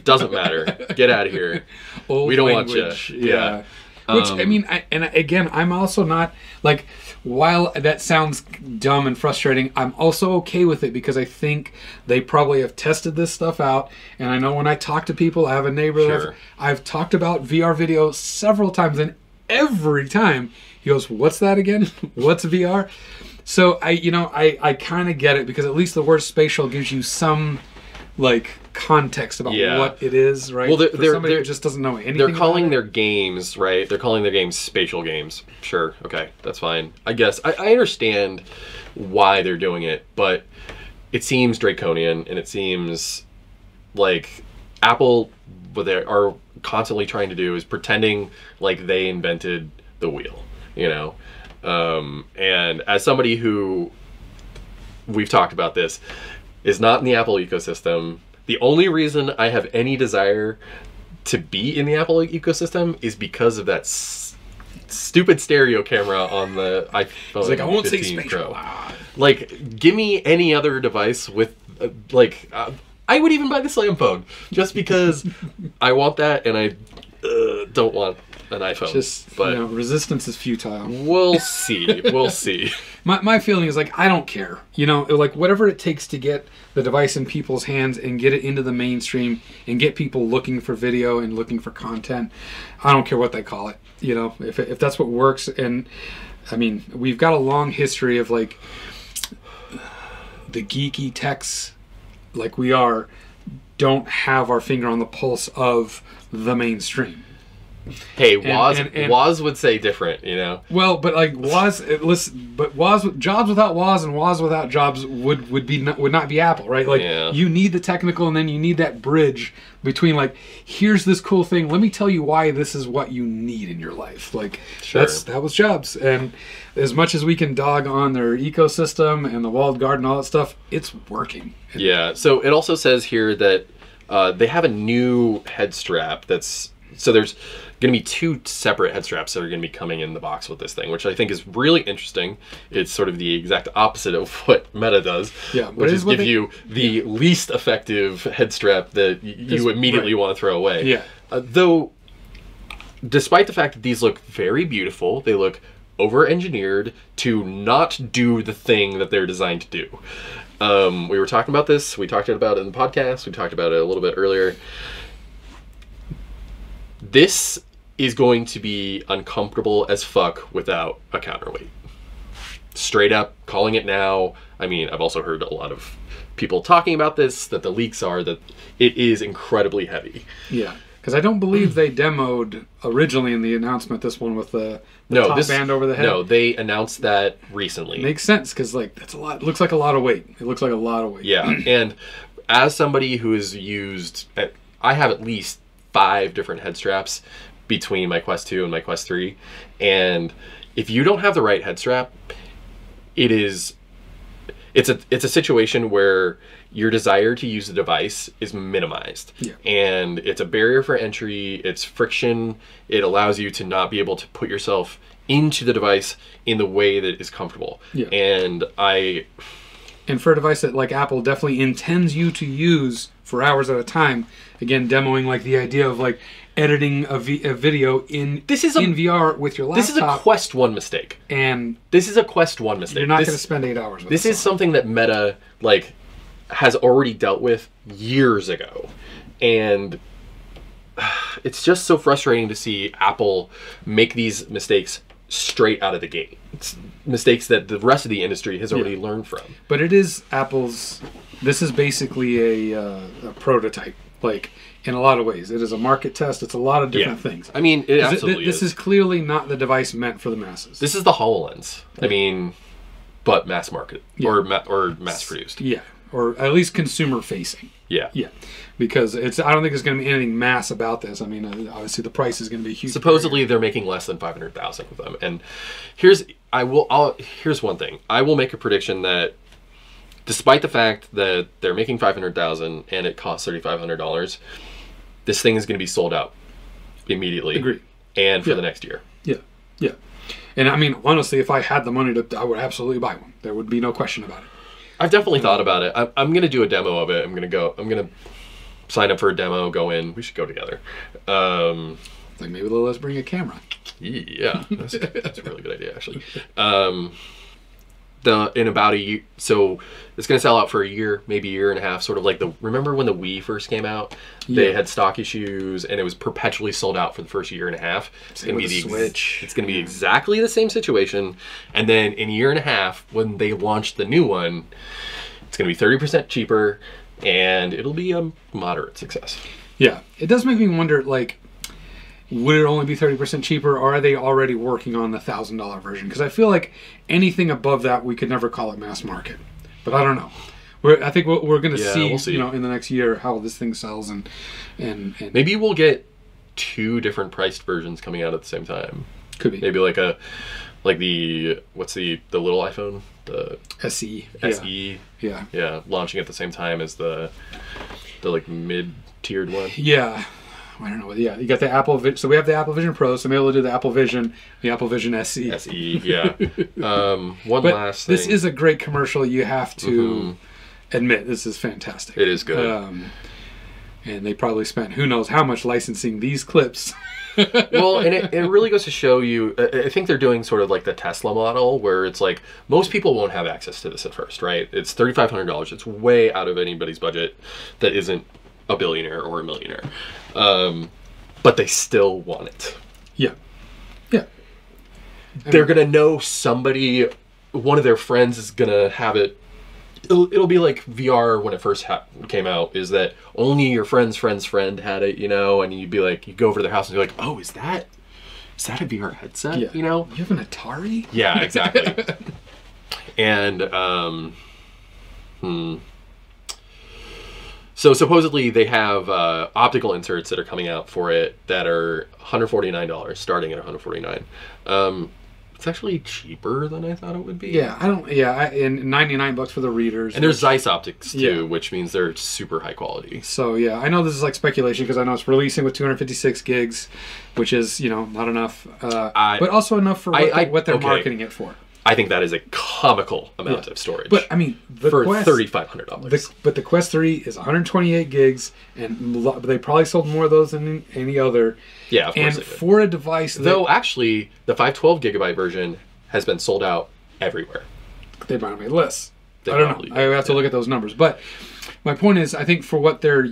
S1: Doesn't matter. Get out of here.
S2: Old
S1: we don't
S2: language.
S1: want you. Yeah.
S2: Which, I mean, again, I'm also not, like, while that sounds dumb and frustrating, I'm also okay with it because I think they probably have tested this stuff out. And I know when I talk to people, I have a neighbor that I've talked about VR video several times, and every time he goes, "What's that again? What's VR?" So I kind of get it, because at least the word spatial gives you some, like, context about what it is, right?
S1: Well,
S2: For somebody who just doesn't know anything.
S1: They're calling their games, right? They're calling their games spatial games. Sure, okay, that's fine. I guess I understand why they're doing it, but it seems draconian, and it seems like Apple, what they are constantly trying to do is pretending like they invented the wheel, you know? And as somebody who, we've talked about this, is not in the Apple ecosystem, the only reason I have any desire to be in the Apple ecosystem is because of that stupid stereo camera on the iPhone.
S2: It's like, I won't say
S1: 15
S2: spatial.
S1: Pro. Like, give me any other device with, I would even buy the Slam phone just because I want that, and I don't want an iPhone.
S2: Just,
S1: but
S2: resistance is futile.
S1: We'll see. We'll see.
S2: My feeling is, like, I don't care. Like, whatever it takes to get the device in people's hands and get it into the mainstream and get people looking for video and looking for content. I don't care what they call it. If that's what works. And I mean, we've got a long history of, like, the geeky techs, like we are, don't have our finger on the pulse of the mainstream.
S1: Hey, Woz would say different,
S2: Well, but like Jobs without Woz and Woz without Jobs would not be Apple, right? Like, you need the technical, and then you need that bridge between, like, here's this cool thing. Let me tell you why this is what you need in your life. Like, that was Jobs. And as much as we can dog on their ecosystem and the walled garden, all that stuff, it's working.
S1: Yeah. So it also says here that they have a new head strap so there's going to be 2 separate head straps that are going to be coming in the box with this thing, which I think is really interesting. It's sort of the exact opposite of what Meta does, which is give you the least effective head strap that you immediately want to throw away.
S2: Yeah.
S1: Though, despite the fact that these look very beautiful, they look over-engineered to not do the thing that they're designed to do. We were talking about this. We talked about it in the podcast. We talked about it a little bit earlier. This is going to be uncomfortable as fuck without a counterweight. Straight up, calling it now. I mean, I've also heard a lot of people talking about this, that the leaks are that it is incredibly heavy.
S2: Yeah, because I don't believe they demoed originally in the announcement this one with the top band over the head. No,
S1: they announced that recently.
S2: Makes sense, because, like, that's a lot. It looks like a lot of weight. It looks like a lot of weight.
S1: Yeah, and as somebody who has used, I have at least 5 different head straps between my Quest 2 and my Quest 3, and if you don't have the right head strap, it's a situation where your desire to use the device is minimized.
S2: Yeah.
S1: And it's a barrier for entry, it's friction, it allows you to not be able to put yourself into the device in the way that is comfortable.
S2: Yeah.
S1: And
S2: for a device that, like, Apple definitely intends you to use for hours at a time, again, demoing, like, the idea of, like, editing a video in VR with your laptop.
S1: This is a Quest 1 mistake.
S2: And
S1: this is a Quest 1 mistake.
S2: You're not going to spend 8 hours with
S1: this. This is something that Meta, like, has already dealt with years ago. And it's just so frustrating to see Apple make these mistakes straight out of the gate. It's mistakes that the rest of the industry has already learned from.
S2: But it is Apple's... This is basically a prototype, like, in a lot of ways. It is a market test. It's a lot of different things.
S1: I mean, it absolutely
S2: this is clearly not the device meant for the masses.
S1: This is the HoloLens. I mean, but mass market or mass produced.
S2: Yeah, or at least consumer facing.
S1: Yeah.
S2: Yeah. Because I don't think there's going to be anything mass about this. I mean, obviously the price is going to be huge.
S1: Supposedly they're making less than 500,000 with them. And here's one thing. I will make a prediction that despite the fact that they're making 500,000 and it costs $3,500, this thing is going to be sold out immediately.
S2: Agreed.
S1: And for the next year. Yeah.
S2: Yeah. And I mean, honestly, if I had the money I would absolutely buy one. There would be no question about it.
S1: I've definitely thought about it. I'm going to do a demo of it. I'm going to sign up for a demo, go in. We should go together.
S2: It's like, maybe they'll let us bring a camera.
S1: Yeah, that's a really good idea, actually. In about a year, so it's going to sell out for a year, maybe a year and a half, sort of like remember when the Wii first came out? They had stock issues and it was perpetually sold out for the first year and a half. It's going to be Switch. It's going to be exactly the same situation. And then in a year and a half, when they launch the new one, it's going to be 30% cheaper and it'll be a moderate success.
S2: Yeah, it does make me wonder, like, would it only be 30% cheaper, or are they already working on the $1,000 version? Because I feel like anything above that, we could never call it mass market. But I don't know. I think we're going to see,
S1: we'll see,
S2: you know, in the next year how this thing sells, and
S1: maybe we'll get 2 different priced versions coming out at the same time.
S2: Could be.
S1: Maybe like what's the little iPhone, the
S2: SE.
S1: Yeah, launching at the same time as the like mid-tiered one.
S2: Yeah. I don't know. Yeah, you got the Apple Vision. So we have the Apple Vision Pro, so maybe we'll do the Apple Vision, the Apple Vision SE.
S1: SE, yeah. Last thing.
S2: This is a great commercial. You have to admit, this is fantastic.
S1: It is good.
S2: And they probably spent who knows how much licensing these clips.
S1: Well, and it really goes to show you, I think they're doing sort of like the Tesla model, where it's like, most people won't have access to this at first, right? It's $3,500. It's way out of anybody's budget that isn't a billionaire or a millionaire. But they still want it.
S2: Yeah. Yeah.
S1: They're going to know somebody, one of their friends is going to have it. It'll be like VR when it first came out, is that only your friend's friend's friend had it, you know, and you'd be like, you go over to their house and you're like, oh, is that a VR headset?
S2: Yeah.
S1: You know?
S2: You have an Atari?
S1: Yeah, exactly. And, so supposedly they have optical inserts that are coming out for it that are $149, starting at $149. It's actually cheaper than I thought it would be.
S2: Yeah, and $99 for the readers.
S1: And there's Zeiss optics too, which means they're super high quality.
S2: So yeah, I know this is like speculation because I know it's releasing with 256 gigs, which is, you know, not enough, but also enough for what they're marketing it for.
S1: I think that is a comical amount of storage.
S2: But I mean,
S1: for $3,500.
S2: But the Quest 3 is 128 gigs, and they probably sold more of those than any other.
S1: Yeah, of course.
S2: And for a device,
S1: though, actually, the 512 gigabyte version has been sold out everywhere.
S2: They might have made lists. I don't know. I have to look at those numbers. But my point is, I think for what they're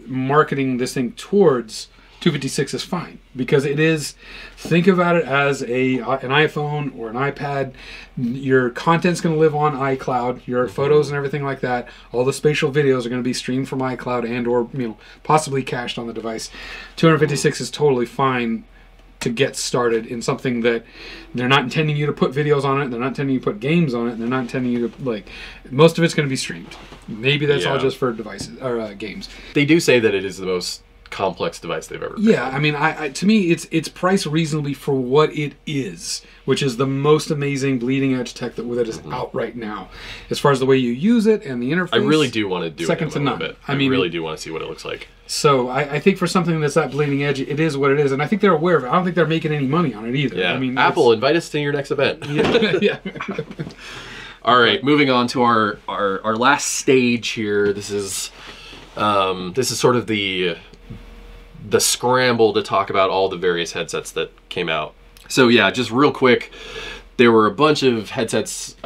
S2: marketing this thing towards, 256 is fine, because it is, think about it as an iPhone or an iPad. Your content's going to live on iCloud, your photos and everything like that. All the spatial videos are going to be streamed from iCloud and or, you know, possibly cached on the device. 256 is totally fine to get started in something that they're not intending you to put videos on it, they're not intending you to put games on it, and they're not intending you to, like, most of it's going to be streamed. Maybe that's all just for devices or games.
S1: They do say that it is the most complex device they've ever created.
S2: Yeah, I mean, to me, it's priced reasonably for what it is, which is the most amazing bleeding edge tech that is out right now. As far as the way you use it and the interface,
S1: I really do want to do
S2: second to none.
S1: I mean, really do want to see what it looks like.
S2: So I think for something that's that bleeding edge, it is what it is, and I think they're aware of it. I don't think they're making any money on it either.
S1: Yeah,
S2: I mean,
S1: Apple, invite us to your next event.
S2: Yeah.
S1: All right, moving on to our last stage here. This is sort of the scramble to talk about all the various headsets that came out. So yeah, just real quick, there were a bunch of headsets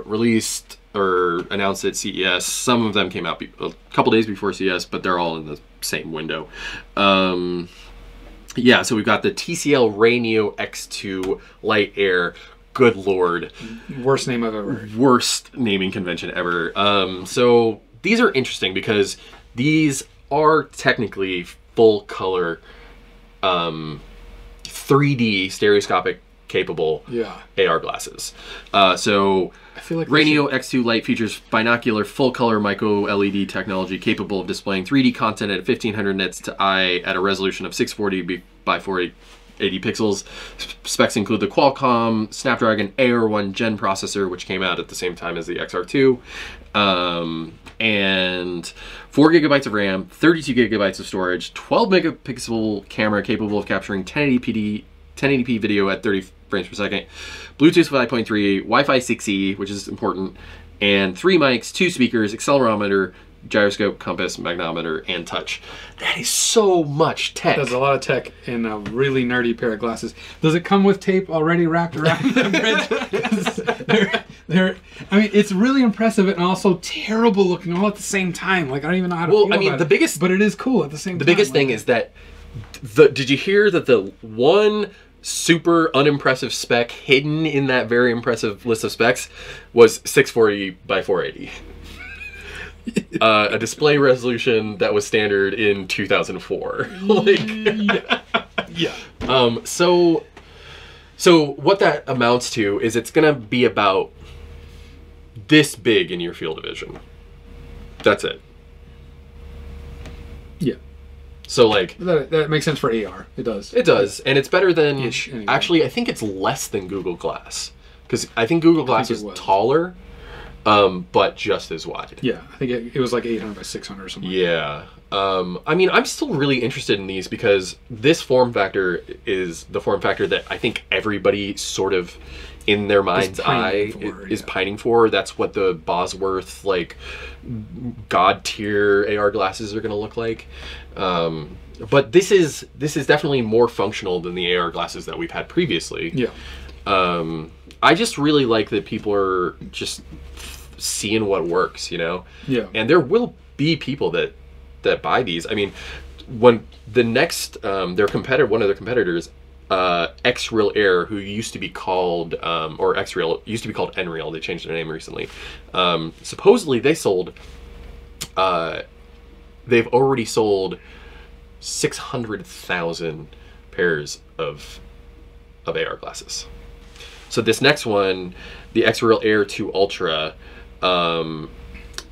S1: released or announced at CES. Some of them came out a couple days before CES, but they're all in the same window. Yeah, so we've got the TCL Rayneo X2 Light Air. Good Lord.
S2: Worst name I've ever heard.
S1: Worst naming convention ever. So these are interesting because these are technically full color 3D stereoscopic capable AR glasses. So
S2: I feel like
S1: Rayneo X2 Lite features binocular full color micro LED technology capable of displaying 3D content at 1500 nits to eye at a resolution of 640 by 480 pixels. Specs include the Qualcomm Snapdragon AR1 Gen processor, which came out at the same time as the XR2. And 4 gigabytes of RAM, 32 gigabytes of storage, 12 megapixel camera capable of capturing 1080p video at 30 frames per second, Bluetooth 5.3, Wi-Fi 6E, which is important, and 3 mics, 2 speakers, accelerometer, gyroscope, compass, magnometer, and touch. That is so much tech.
S2: There's a lot of tech in a really nerdy pair of glasses. Does it come with tape already wrapped around the bridge? I mean, it's really impressive and also terrible looking all at the same time. Like, I don't even know how to feel about it. But it is cool at the same time.
S1: The biggest thing is that, did you hear that the one super unimpressive spec hidden in that very impressive list of specs was 640 by 480? A display resolution that was standard in 2004. So what that amounts to is it's gonna be about this big in your field of vision. That's it.
S2: Yeah.
S1: So like
S2: that makes sense for AR. It does.
S1: It does, and it's better than
S2: anyway.
S1: Actually, I think it's less than Google Glass, because I think Google Glass is taller. But just as wide.
S2: Yeah, I think it was like 800 by 600 or something.
S1: Yeah. I mean, I'm still really interested in these because this form factor is the form factor that I think everybody sort of in their mind's eye is pining for. That's what the Bosworth, like, god tier AR glasses are going to look like. But this is definitely more functional than the AR glasses that we've had previously.
S2: Yeah.
S1: I just really like that people are just seeing what works, you know?
S2: Yeah.
S1: And there will be people that buy these. I mean, when the next, one of their competitors, X-Real Air, who used to be called, or X-Real, used to be called Nreal, they changed their name recently. Supposedly they sold, they've already sold 600,000 pairs of AR glasses. So this next one, the X-Real Air 2 Ultra,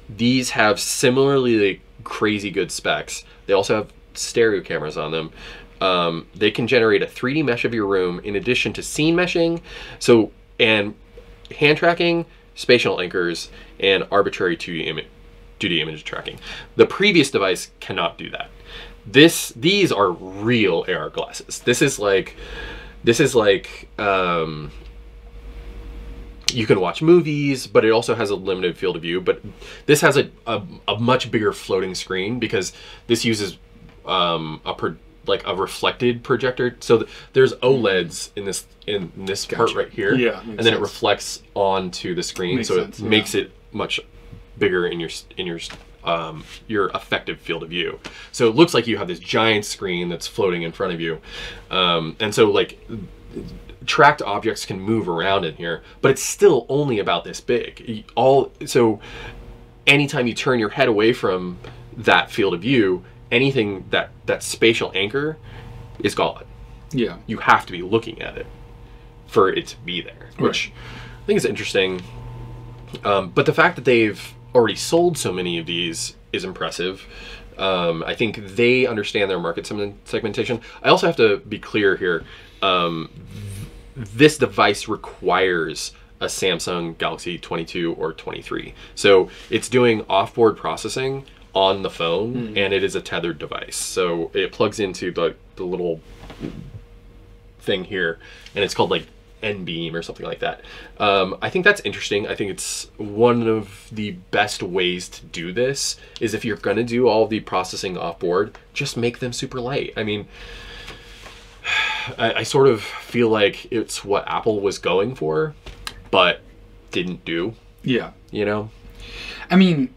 S1: these have similarly crazy good specs. They also have stereo cameras on them. They can generate a 3D mesh of your room in addition to scene meshing, and hand tracking, spatial anchors, and arbitrary 2D image tracking. The previous device cannot do that. These are real AR glasses. This is like you can watch movies, but it also has a limited field of view. But this has a much bigger floating screen because this uses a reflected projector. So there's OLEDs in this part right here, and then it reflects onto the screen, it makes it much bigger in your effective field of view. So it looks like you have this giant screen that's floating in front of you, and so like tracked objects can move around in here, but it's still only about this big. So anytime you turn your head away from that field of view, anything that spatial anchor is gone.
S2: Yeah.
S1: You have to be looking at it for it to be there, which I think is interesting. But the fact that they've already sold so many of these is impressive. I think they understand their market segmentation. I also have to be clear here. This device requires a Samsung Galaxy 22 or 23. So it's doing offboard processing on the phone, and it is a tethered device. So it plugs into the little thing here, and it's called like N-beam or something like that. I think that's interesting. I think it's one of the best ways to do this is if you're going to do all the processing offboard, just make them super light. I mean, I sort of feel like it's what Apple was going for, but didn't do. Yeah. You know?
S2: I mean,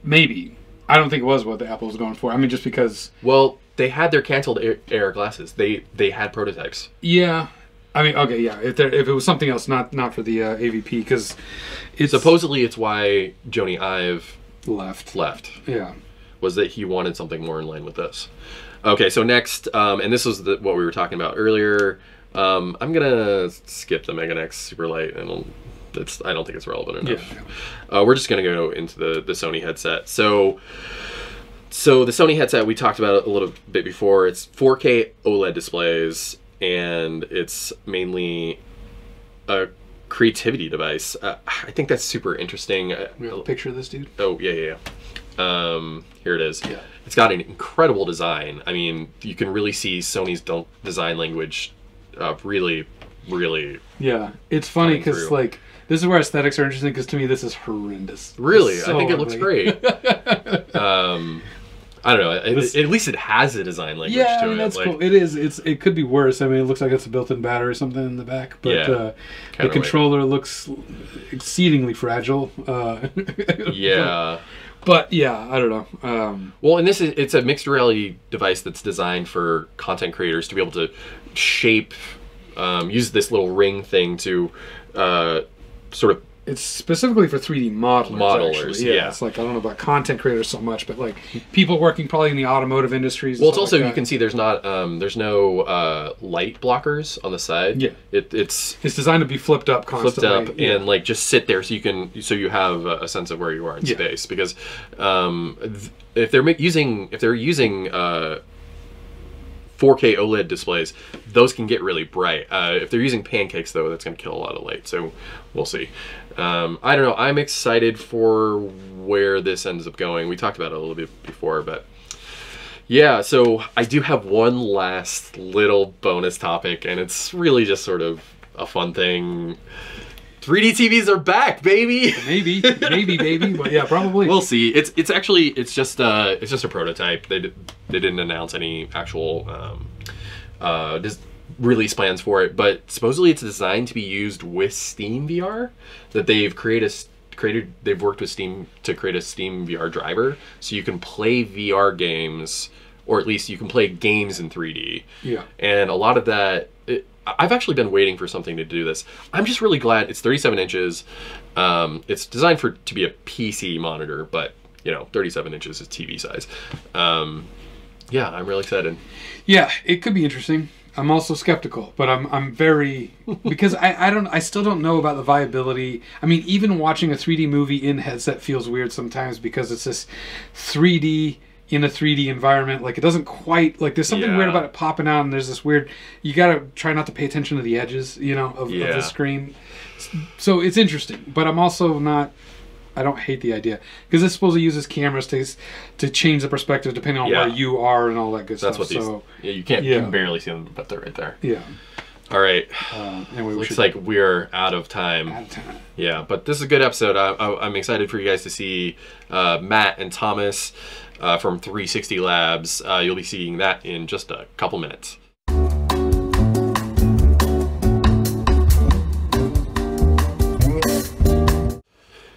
S2: maybe. I don't think it was what the Apple was going for. I mean, just because...
S1: Well, they had their canceled AR glasses. They had prototypes.
S2: Yeah. I mean, okay, yeah. If it was something else, not for the AVP, because
S1: supposedly it's why Joni Ive left.
S2: Yeah.
S1: Was that he wanted something more in line with this. Okay, so next, and this was what we were talking about earlier. I'm gonna skip the Megan X Super Light, and I don't think it's relevant enough. Yeah. We're just gonna go into the Sony headset. So the Sony headset, we talked about it a little bit before. It's 4K OLED displays, and it's mainly a creativity device. I think that's super interesting.
S2: We have a picture of this dude?
S1: Oh, yeah. Here it is.
S2: Yeah.
S1: It's got an incredible design. I mean, you can really see Sony's design language really
S2: Yeah. It's funny because like This is where aesthetics are interesting because to me this is horrendous.
S1: Really?
S2: So
S1: I think it
S2: ugly.
S1: looks great. I don't know. At least it has a design language
S2: Yeah,
S1: to
S2: I mean,
S1: it.
S2: that's
S1: like,
S2: cool. It is. It could be worse. I mean, it looks like it's a built-in battery or something in the back, but the controller looks exceedingly fragile.
S1: Yeah.
S2: But yeah, I don't know.
S1: Well, and it's a mixed reality device that's designed for content creators to be able to shape, use this little ring thing to sort of.
S2: It's specifically for 3D modelers. Actually.
S1: Yeah.
S2: It's like, I don't know about content creators so much, but like people working probably in the automotive industries.
S1: Well, it's also, you can see there's no light blockers on the side.
S2: Yeah.
S1: It's
S2: designed to be flipped up constantly.
S1: Flipped up and like just sit there so you have a sense of where you are in space. Because if they're using 4K OLED displays, those can get really bright. If they're using pancakes, though, that's going to kill a lot of light. So we'll see. I don't know. I'm excited for where this ends up going. We talked about it a little bit before, but yeah. So I do have one last little bonus topic, and it's really just sort of a fun thing. 3D TVs are back, baby. Maybe,
S2: baby. But yeah, probably.
S1: We'll see. It's just a prototype. They didn't announce any actual release plans for it, but supposedly it's designed to be used with Steam VR. That they've worked with Steam to create a Steam VR driver, so you can play VR games, or at least you can play games in 3D.
S2: Yeah.
S1: And a lot of that. I've actually been waiting for something to do this. I'm just really glad it's 37 inches. It's designed to be a PC monitor, but 37 inches is TV size. Yeah, I'm really excited.
S2: Yeah, it could be interesting. I'm also skeptical, but I'm very because I still don't know about the viability. I mean, even watching a 3D movie in headset feels weird sometimes because it's this 3D in a 3D environment. Like, it doesn't quite, like, there's something weird about it popping out, and there's this weird, you gotta try not to pay attention to the edges, of the screen. So it's interesting, but I'm also not, I don't hate the idea, because it's supposed to use cameras to change the perspective depending on where you are and all that good stuff.
S1: That's what you can barely see them, but they're right there.
S2: Yeah.
S1: All right.
S2: Anyway,
S1: looks like we're out of time. Yeah, but this is a good episode. I'm excited for you guys to see Matt and Thomas from 360 Labs. You'll be seeing that in just a couple minutes.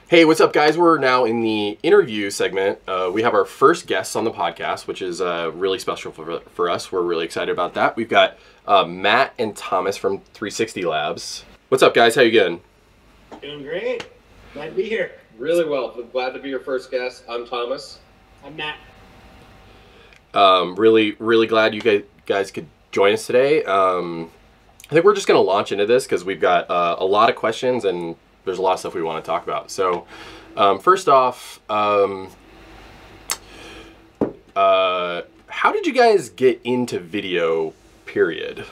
S1: Hey, what's up, guys? We're now in the interview segment. We have our first guests on the podcast, which is really special for us. We're really excited about that. We've got Matt and Thomas from 360 Labs. What's up, guys? How you doing?
S3: Doing great. Glad to be here.
S1: Really well. Glad to be your first guest. I'm Thomas.
S3: I'm Matt.
S1: Really, really glad you guys could join us today. I think we're just going to launch into this because we've got a lot of questions and there's a lot of stuff we want to talk about. So, first off, how did you guys get into video, period?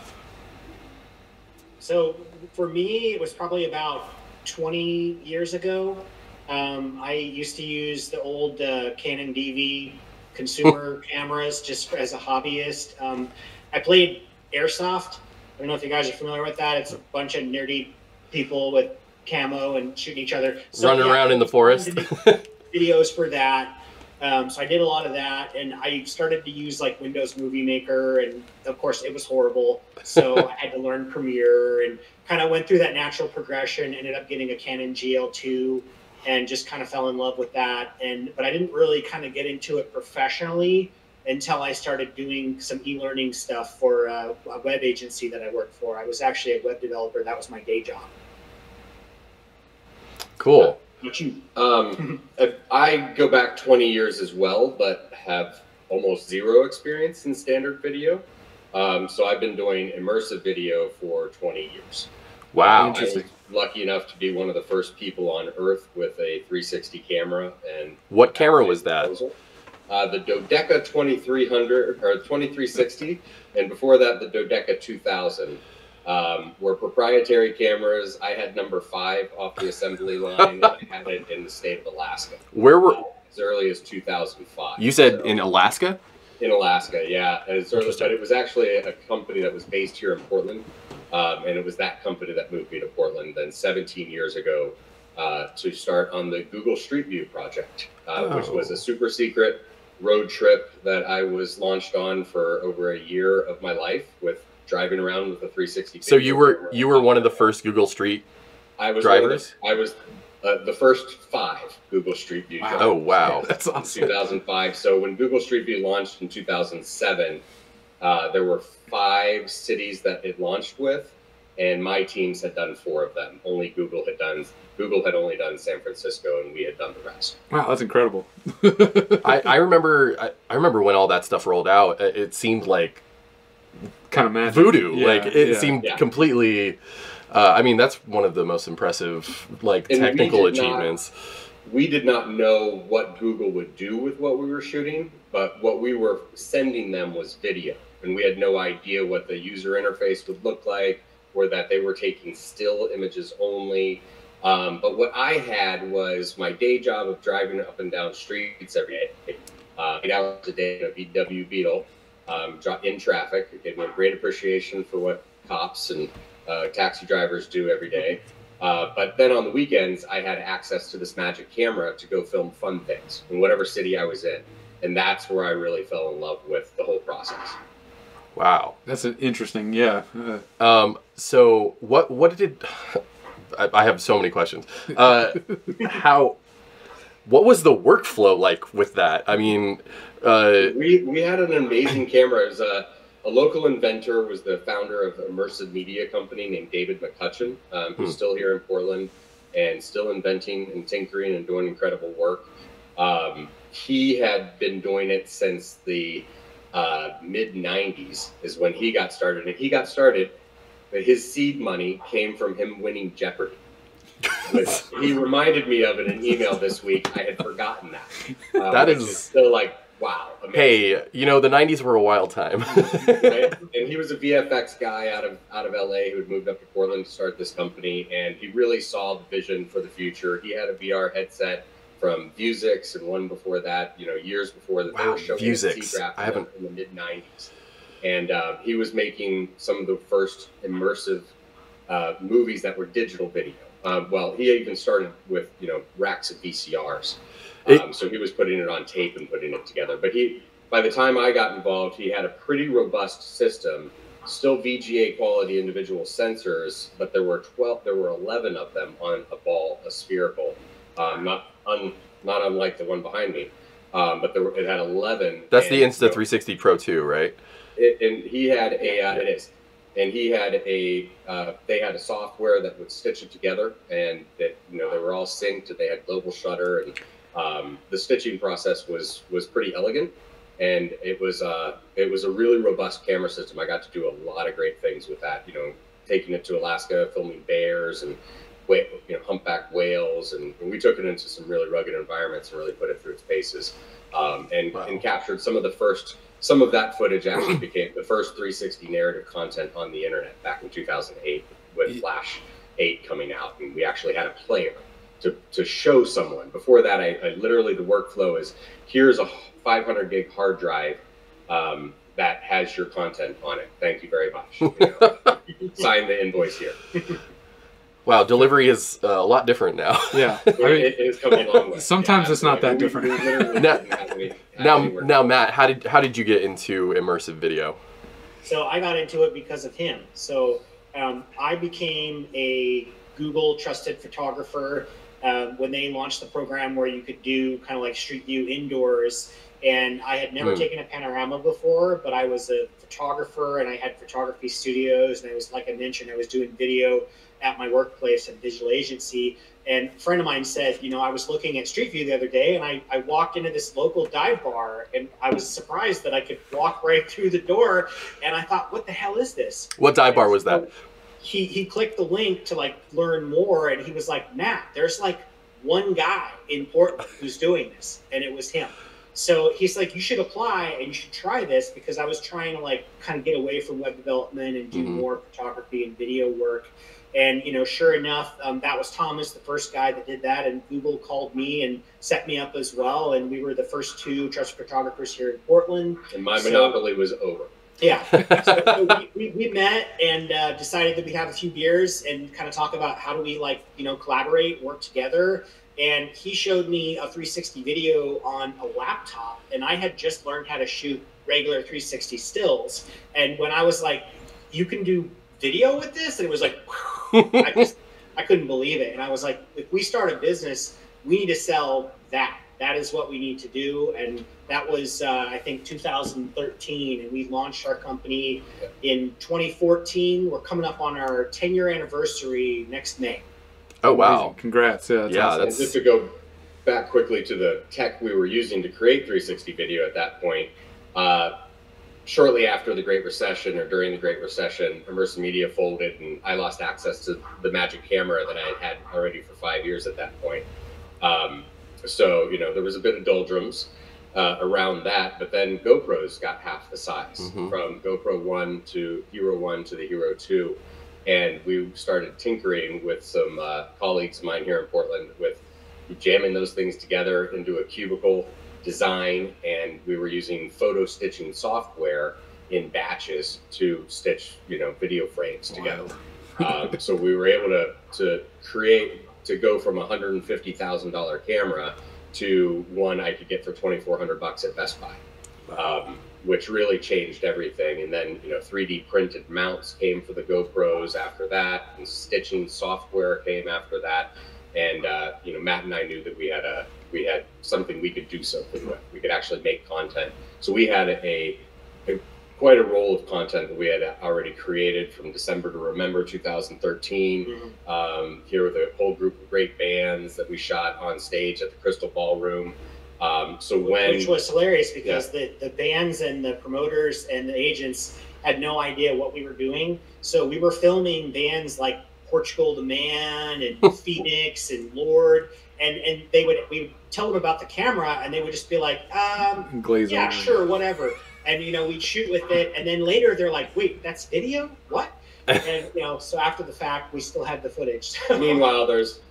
S3: So, for me, it was probably about 20 years ago. I used to use the old Canon DV consumer cameras just as a hobbyist. I played airsoft. I don't know if you guys are familiar with that. It's a bunch of nerdy people with camo and shooting each other. So,
S1: running around in the forest.
S3: Videos for that. So I did a lot of that, and I started to use like Windows Movie Maker, and of course it was horrible. So I had to learn Premiere and kind of went through that natural progression, ended up getting a Canon GL2 and just kind of fell in love with that. But I didn't really kind of get into it professionally until I started doing some e-learning stuff for a web agency that I worked for. I was actually a web developer. That was my day job.
S1: Cool.
S4: I go back 20 years as well, but have almost zero experience in standard video. So I've been doing immersive video for 20 years.
S1: Wow.
S4: Interesting. I was lucky enough to be one of the first people on Earth with a 360 camera. And
S1: what camera was that?
S4: The Dodeca 2300 or 2360, and before that, the Dodeca 2000. Were proprietary cameras. I had number 5 off the assembly line, and I had it in the state of Alaska.
S1: Where were?
S4: As early as 2005.
S1: You said in Alaska?
S4: In Alaska, yeah. As early, but it was actually a company that was based here in Portland. And it was that company that moved me to Portland then 17 years ago to start on the Google Street View project, which was a super secret road trip that I was launched on for over a year of my life, with driving around with a 360.
S1: So you were one of the first Google Street drivers?
S4: I was the first 5 Google Street View drivers.
S1: Oh, wow.
S2: That's awesome.
S4: 2005. So when Google Street View launched in 2007, there were 5 cities that it launched with, and my teams had done 4 of them. Only Google had only done San Francisco, and we had done the rest.
S2: Wow, that's incredible.
S1: I remember when all that stuff rolled out. It seemed like
S2: kind of magic.
S1: Voodoo.
S2: Yeah,
S1: like it seemed completely. I mean, that's one of the most impressive technical achievements.
S4: We did not know what Google would do with what we were shooting, but what we were sending them was video, and we had no idea what the user interface would look like, or that they were taking still images only. But what I had was my day job of driving up and down streets every day, 8 hours a day in a VW Beetle, in traffic. It gave me a great appreciation for what cops and taxi drivers do every day. But then on the weekends, I had access to this magic camera to go film fun things in whatever city I was in. And that's where I really fell in love with the whole process.
S1: Wow.
S2: That's an interesting, yeah.
S1: So what did... I have so many questions. What was the workflow like with that? I mean...
S4: We had an amazing camera. It was a local inventor, was the founder of Immersed media company named David McCutcheon, who's still here in Portland and still inventing and tinkering and doing incredible work. He had been doing it since the mid-90s is when he got started. And he got started, his seed money came from him winning Jeopardy. Which he reminded me of in an email this week. I had forgotten that.
S1: That is
S4: still like, wow. Amazing.
S1: Hey, the 90s were a wild time.
S4: Right? And he was a VFX guy out of LA who had moved up to Portland to start this company, and he really saw the vision for the future. He had a VR headset from Vuzix and one before that, years before that. They were showing Vuzix. In the mid-90s. And he was making some of the first immersive movies that were digital video. Well, he even started with, racks of VCRs. So he was putting it on tape and putting it together. But by the time I got involved, he had a pretty robust system, still VGA quality individual sensors, but there were 11 of them on a spherical, not unlike the one behind me. But it had 11.
S1: That's the Insta360 Pro 2, right?
S4: And he had it is. And he had they had a software that would stitch it together, and that they were all synced, and they had global shutter, and the stitching process was pretty elegant, and it was a really robust camera system. I got to do a lot of great things with that. Taking it to Alaska, filming bears and humpback whales, and we took it into some really rugged environments and really put it through its paces, and captured some of that footage. Actually became the first 360 narrative content on the internet back in 2008 with Flash 8 coming out, and we actually had a player to show someone. Before that, I literally, the workflow is, here's a 500 gig hard drive that has your content on it. Thank you very much. Sign the invoice here.
S1: Wow, delivery is a lot different now.
S2: Yeah,
S4: it has come a long way.
S2: Sometimes it's not that different.
S1: Now, Matt, how did you get into immersive video?
S3: So I got into it because of him. So I became a Google trusted photographer when they launched the program where you could do kind of like Street View indoors. And I had never taken a panorama before, but I was a photographer and I had photography studios. And I was, like I mentioned, I was doing video at my workplace at a digital agency. And a friend of mine said, I was looking at Street View the other day, and I walked into this local dive bar, and I was surprised that I could walk right through the door. And I thought, what the hell is this?
S1: What dive bar was that?
S3: He clicked the link to learn more, and he was like, Matt, there's one guy in Portland who's doing this, and it was him. So he's like, you should apply and you should try this, because I was trying to kind of get away from web development and do more photography and video work. And, sure enough, that was Thomas, the first guy that did that. And Google called me and set me up as well. And we were the first 2 trusted photographers here in Portland.
S4: And my monopoly was over.
S3: Yeah. So we met and decided that we'd have a few beers and kind of talk about how do we collaborate, work together. And he showed me a 360 video on a laptop, and I had just learned how to shoot regular 360 stills. And when I was like, "You can do video with this," and it was like, I couldn't believe it. And I was like, "If we start a business, we need to sell that. That is what we need to do." And that was, I think, 2013, and we launched our company in 2014. We're coming up on our 10-year anniversary next May.
S1: Oh, wow.
S2: Amazing. Congrats. Yeah, awesome.
S4: And just to go back quickly to the tech we were using to create 360 video at that point, shortly after the Great Recession, or during the Great Recession, Immersive Media folded, and I lost access to the magic camera that I had already for 5 years at that point. So, there was a bit of doldrums around that, but then GoPros got half the size, from GoPro 1 to Hero 1 to the Hero 2. And we started tinkering with some colleagues of mine here in Portland with jamming those things together into a cubicle design. And we were using photo stitching software in batches to stitch, video frames together. So we were able to go from a $150,000 camera to one I could get for $2,400 at Best Buy. Which really changed everything. And then, 3D printed mounts came for the GoPros after that, and stitching software came after that. And, Matt and I knew that we had something we could do something with. We could actually make content. So we had quite a roll of content that we had already created from December to Remember 2013. Here with a whole group of great bands that we shot on stage at the Crystal Ballroom. Which was hilarious because the bands and the promoters and the agents had no idea what we were doing. So we were filming bands like Portugal the Man and Phoenix and Lord, and we would tell them about the camera, and they would just be like, yeah, sure, whatever. And we'd shoot with it, and then later they're like, wait, that's video? What? And so after the fact, we still had the footage. Meanwhile, there's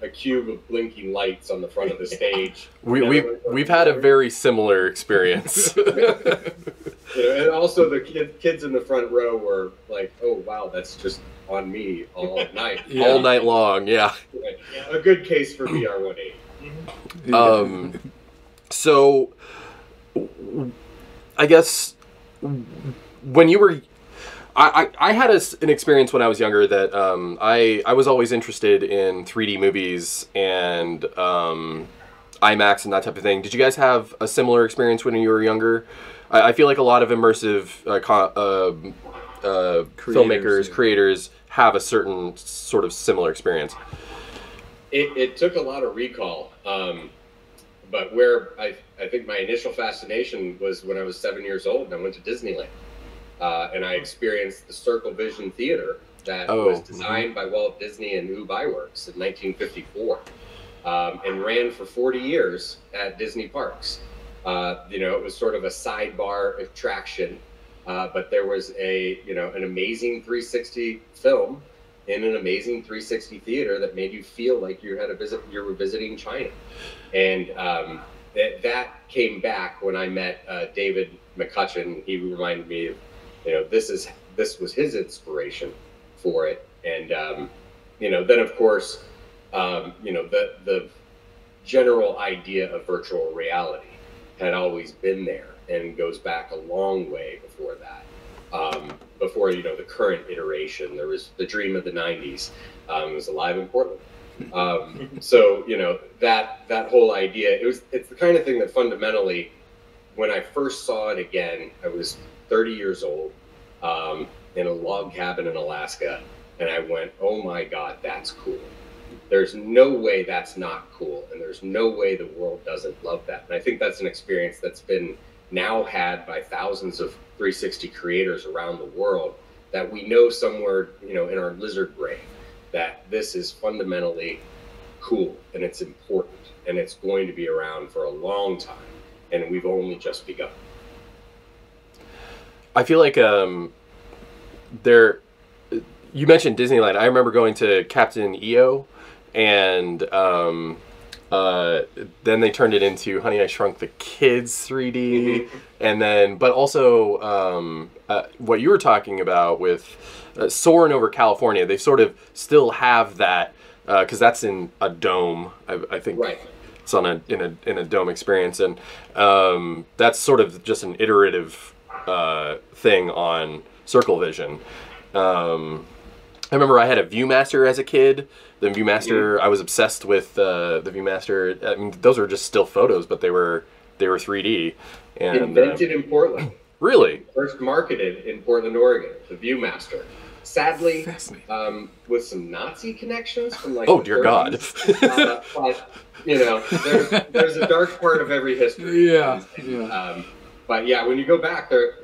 S4: a cube of blinking lights on the front of the stage.
S1: We've had a very similar experience.
S4: And also the kids in the front row were like, "Oh wow, that's just on me all night,
S1: all night long." Yeah.
S4: A good case for VR180.
S1: So, I guess when you were. I had an experience when I was younger that I was always interested in 3D movies and IMAX and that type of thing. Did you guys have a similar experience when you were younger? I feel like a lot of immersive filmmakers, creators have a certain sort of similar experience.
S4: It took a lot of recall, but where I think my initial fascination was when I was 7 years old and I went to Disneyland. And I experienced the Circle Vision Theater that was designed by Walt Disney and Ub Iwerks in 1954, and ran for 40 years at Disney parks. It was sort of a sidebar attraction, but there was an amazing 360 film in an amazing 360 theater that made you feel like you were visiting China. And that came back when I met David McCutcheon. He reminded me of, this was his inspiration for it. And, then of course, the general idea of virtual reality had always been there and goes back a long way before that. Before, the current iteration, there was the dream of the 90s. It was alive in Portland. So, that whole idea, it's the kind of thing that fundamentally, when I first saw it again, I was 30 years old, in a log cabin in Alaska, and I went, oh my God, that's cool. There's no way that's not cool, and there's no way the world doesn't love that. And I think that's an experience that's been now had by thousands of 360 creators around the world, that we know somewhere, in our lizard brain, that this is fundamentally cool, and it's important, and it's going to be around for a long time, and we've only just begun.
S1: I feel like you mentioned Disneyland. I remember going to Captain EO, and Then they turned it into Honey, I Shrunk the Kids 3D. And then, but also what you were talking about with Soarin' over California, they sort of still have that, because that's in a dome, I think.
S4: Right.
S1: It's on in a dome experience, and that's sort of just an iterative thing on Circle Vision. I remember I had a ViewMaster as a kid. The ViewMaster, I was obsessed with the ViewMaster. I mean, those were just still photos, but they were 3D. And
S4: invented in Portland.
S1: Really?
S4: First marketed in Portland, Oregon. The ViewMaster. Sadly, with some Nazi connections from like.
S1: Oh dear
S4: 30s. God! But you know, there's a dark part of every history.
S2: Yeah.
S4: But yeah, when you go back there,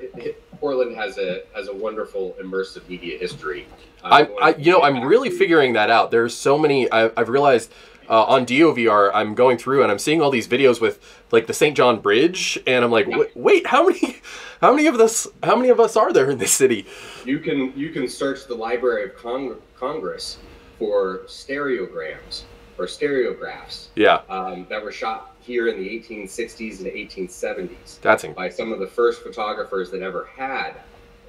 S4: Portland has a wonderful immersive media history.
S1: I'm really figuring that out. There's so many. I've realized on DOVR, I'm going through and I'm seeing all these videos with like the St. John Bridge, and I'm like, wait, how many of us are there in this city?
S4: You can search the Library of Congress for stereograms or stereographs.
S1: Yeah.
S4: That were shot here in the 1860s and 1870s.
S1: That's
S4: by some of the first photographers that ever had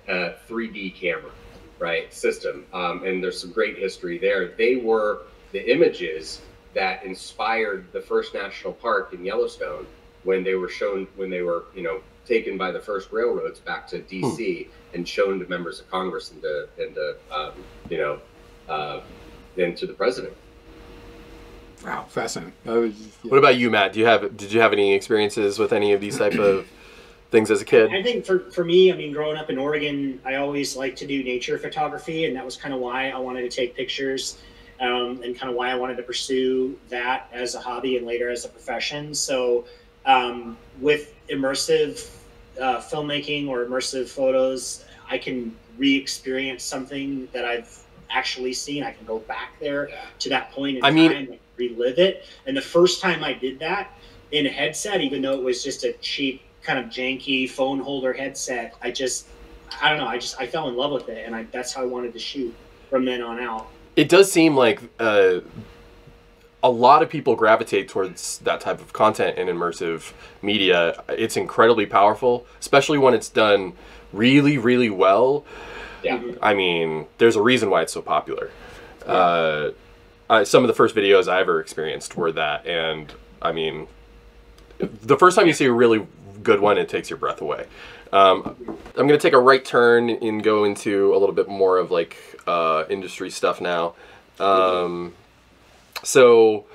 S4: a 3D camera, right, system. And there's some great history there. They were the images that inspired the first national park in Yellowstone when they were taken by the first railroads back to DC and shown to members of Congress and to the president.
S2: Wow, fascinating.
S1: What about you, Matt? Did you have any experiences with any of these type of things as a kid?
S3: I think for me, I mean, growing up in Oregon, I always liked to do nature photography, and that was kind of why I wanted to take pictures, and kind of why I wanted to pursue that as a hobby and later as a profession. So with immersive filmmaking or immersive photos, I can re-experience something that I've actually seen. I can go back there to that point in time and relive it. And the first time I did that in a headset, even though it was just a cheap kind of janky phone holder headset, I fell in love with it, and that's how I wanted to shoot from then on out.
S1: It does seem like a lot of people gravitate towards that type of content in immersive media. It's incredibly powerful, especially when it's done really, really well.
S4: Yeah.
S1: I mean, there's a reason why it's so popular. Yeah. Some of the first videos I ever experienced were that, and I mean, the first time you see a really good one, it takes your breath away. I'm going to take a right turn and go into a little bit more of like industry stuff now. So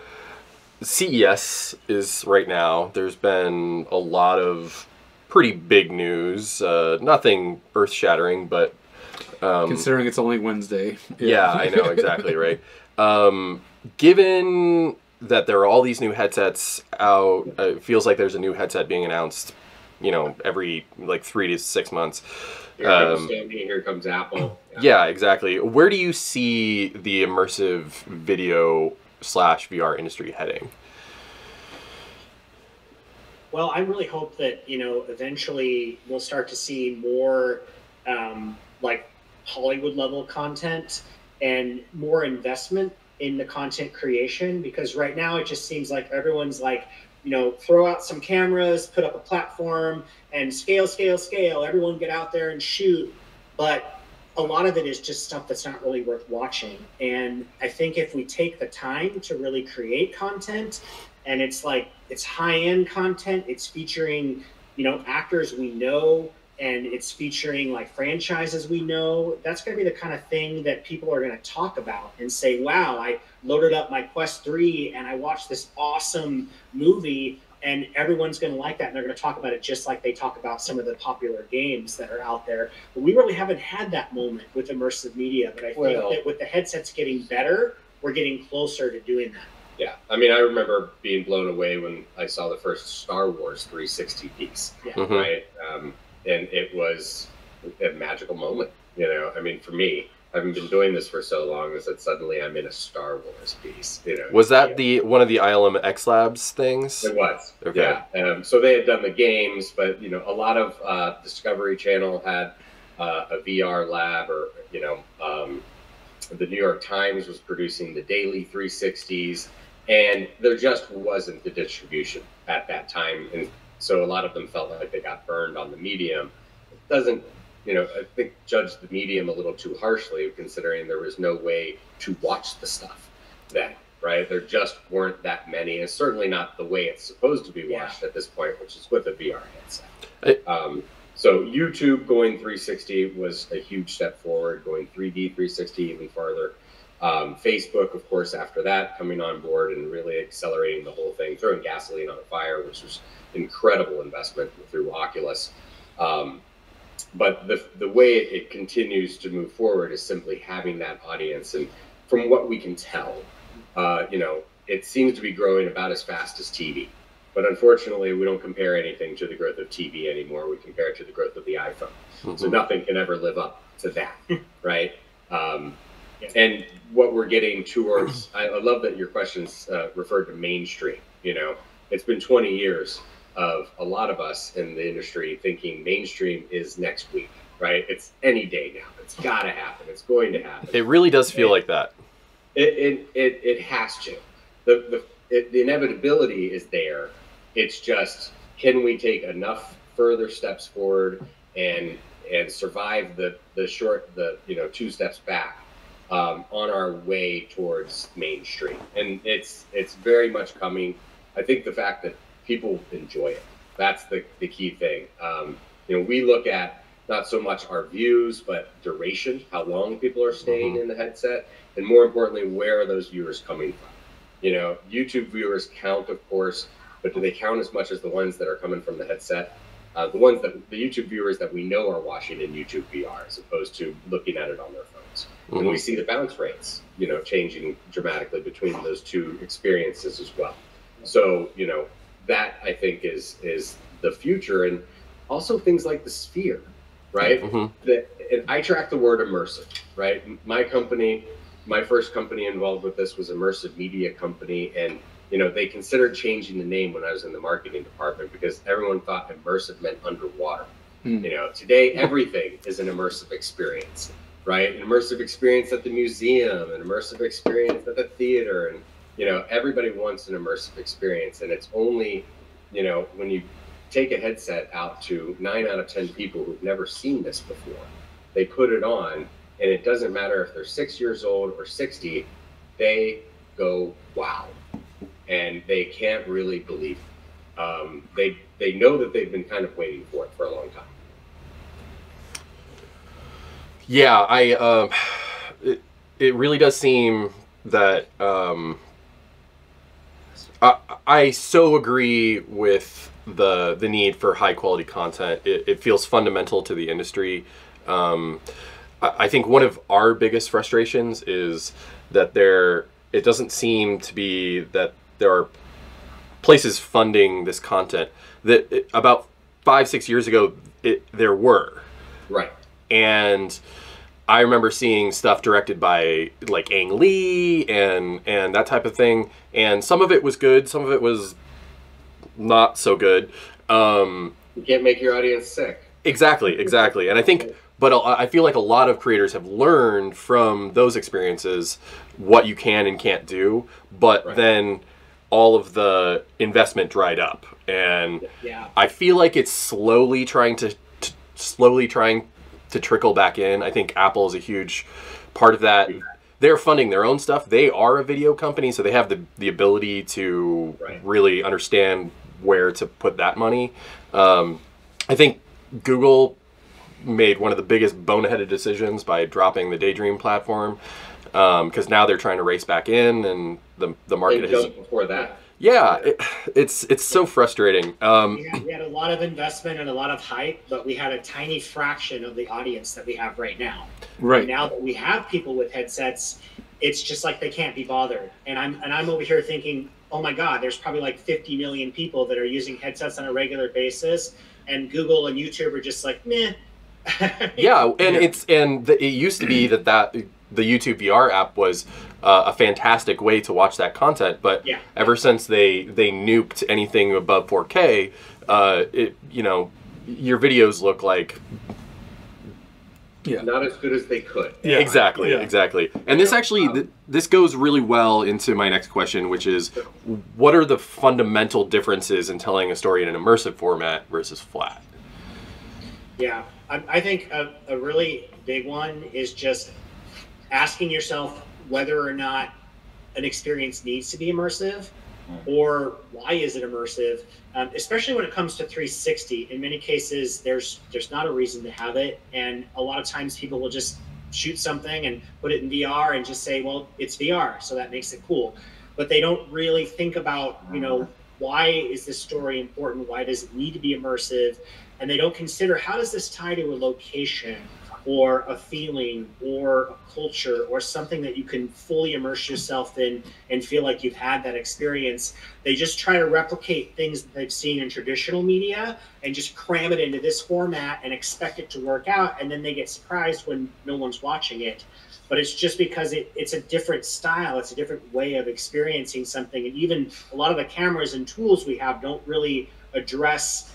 S1: CES is right now. There's been a lot of pretty big news. Nothing earth-shattering, but
S2: considering it's only Wednesday.
S1: Yeah, I know, exactly, right. Given that there are all these new headsets out, it feels like there's a new headset being announced, every like 3 to 6 months.
S4: Here comes Sony, here comes Apple.
S1: Yeah, exactly. Where do you see the immersive video / VR industry heading?
S3: Well, I really hope that, eventually we'll start to see more like Hollywood level content and more investment in the content creation, because right now it just seems like everyone's like, throw out some cameras, put up a platform, and scale. Everyone get out there and shoot. But a lot of it is just stuff that's not really worth watching. And I think if we take the time to really create content, and it's high-end content, it's featuring, actors we know, and it's featuring like franchises we know, that's going to be the kind of thing that people are going to talk about and say, wow, I loaded up my Quest 3 and I watched this awesome movie, and everyone's going to like that, and they're going to talk about it just like they talk about some of the popular games that are out there. But we really haven't had that moment with immersive media, but I think that with the headsets getting better, we're getting closer to doing that.
S4: Yeah, I mean, I remember being blown away when I saw the first Star Wars 360 piece, right? And it was a magical moment, I mean, for me, I haven't been doing this for so long that suddenly I'm in a Star Wars piece,
S1: Was that one of the ILM X Labs things?
S4: It was.
S1: Okay.
S4: Yeah. So they had done the games, but, a lot of Discovery Channel had a VR lab, or, the New York Times was producing the daily 360s. And there just wasn't the distribution at that time. And so a lot of them felt like they got burned on the medium. It doesn't, I think judge the medium a little too harshly, considering there was no way to watch the stuff then, right? There just weren't that many, and certainly not the way it's supposed to be watched at this point, which is with a VR headset. So YouTube going 360 was a huge step forward, going 3D 360 even farther. Facebook, of course, after that, coming on board and really accelerating the whole thing, throwing gasoline on the fire, which was incredible investment through Oculus. But the way it continues to move forward is simply having that audience. And from what we can tell, it seems to be growing about as fast as TV. But unfortunately, we don't compare anything to the growth of TV anymore. We compare it to the growth of the iPhone. Mm-hmm. So nothing can ever live up to that, right? And what we're getting towards, I love that your questions referred to mainstream. It's been 20 years of a lot of us in the industry thinking mainstream is next week, right? It's any day now. It's got to happen. It's going to happen.
S1: It really does feel like that.
S4: It has to. The inevitability is there. It's just, can we take enough further steps forward and survive the 2 steps back on our way towards mainstream? And it's very much coming. I think the fact that people enjoy it, that's the key thing. We look at not so much our views, but duration, how long people are staying in the headset, and more importantly, where are those viewers coming from? YouTube viewers count, of course, but do they count as much as the ones that are coming from the headset? The YouTube viewers that we know are watching in YouTube VR, as opposed to looking at it on their phones. Mm-hmm. And we see the bounce rates, changing dramatically between those two experiences as well. So, that I think is the future, and also things like the Sphere, right? Mm-hmm. And I track the word immersive, right? My first company involved with this was Immersive Media Company, and they considered changing the name when I was in the marketing department because everyone thought immersive meant underwater. Today everything is an immersive experience, right? An immersive experience at the museum, an immersive experience at the theater, and everybody wants an immersive experience. And it's only, when you take a headset out to 9 out of 10 people who've never seen this before, they put it on, and it doesn't matter if they're 6 years old or 60, they go, wow. And they can't really believe it. They know that they've been kind of waiting for it for a long time.
S1: Yeah, it really does seem that I so agree with the need for high quality content. It feels fundamental to the industry. I think one of our biggest frustrations is that it doesn't seem to be that there are places funding this content. That about 5-6 years ago, there were.
S4: Right.
S1: And I remember seeing stuff directed by like Ang Lee and that type of thing. And some of it was good, some of it was not so good.
S4: You can't make your audience sick.
S1: Exactly. And I think, but I feel like a lot of creators have learned from those experiences what you can and can't do. But then all of the investment dried up, and I feel like it's slowly trying to trickle back in. I think Apple is a huge part of that. They're funding their own stuff. They are a video company, so they have the ability to really understand where to put that money. I think Google made one of the biggest boneheaded decisions by dropping the Daydream platform, because now they're trying to race back in, and the market has
S4: before that.
S1: Yeah, it's so frustrating.
S3: We had a lot of investment and a lot of hype, but we had a tiny fraction of the audience that we have right now.
S2: Right.
S3: And now that we have people with headsets, it's just like they can't be bothered. And I'm over here thinking, oh my God, there's probably like 50 million people that are using headsets on a regular basis, and Google and YouTube are just like, meh.
S1: Yeah, and it used to be that the YouTube VR app was a fantastic way to watch that content, but ever since they nuked anything above 4K, your videos look like
S4: not as good as they could.
S1: Yeah, exactly. And this actually, this goes really well into my next question, which is, what are the fundamental differences in telling a story in an immersive format versus flat?
S3: Yeah, I think a really big one is just asking yourself whether or not an experience needs to be immersive, or why is it immersive, especially when it comes to 360. In many cases, there's not a reason to have it, and a lot of times people will just shoot something and put it in VR and just say, well, it's VR, so that makes it cool. But they don't really think about, why is this story important? Why does it need to be immersive? And they don't consider, how does this tie to a location or a feeling or a culture or something that you can fully immerse yourself in and feel like you've had that experience. They just try to replicate things that they've seen in traditional media and just cram it into this format and expect it to work out, and then they get surprised when no one's watching it. But it's just because it's a different style, it's a different way of experiencing something. And even a lot of the cameras and tools we have don't really address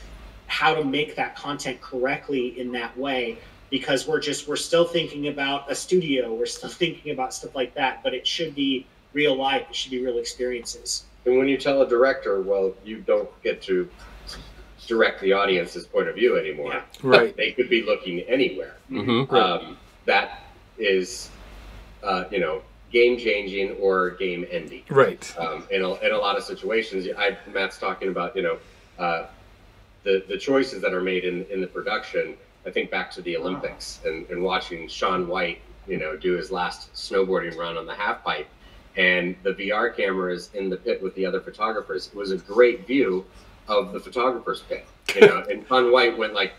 S3: how to make that content correctly in that way, because we're still thinking about a studio, we're still thinking about stuff like that, but it should be real life, it should be real experiences.
S4: And when you tell a director, well, you don't get to direct the audience's point of view anymore.
S3: Yeah.
S2: Right.
S4: They could be looking anywhere. That is, game changing or game ending.
S2: Right.
S4: In a lot of situations, Matt's talking about, the choices that are made in the production. I think back to the Olympics and watching Shaun White, do his last snowboarding run on the half pipe, and the VR cameras in the pit with the other photographers. It was a great view of the photographer's pit, and Shaun White went like,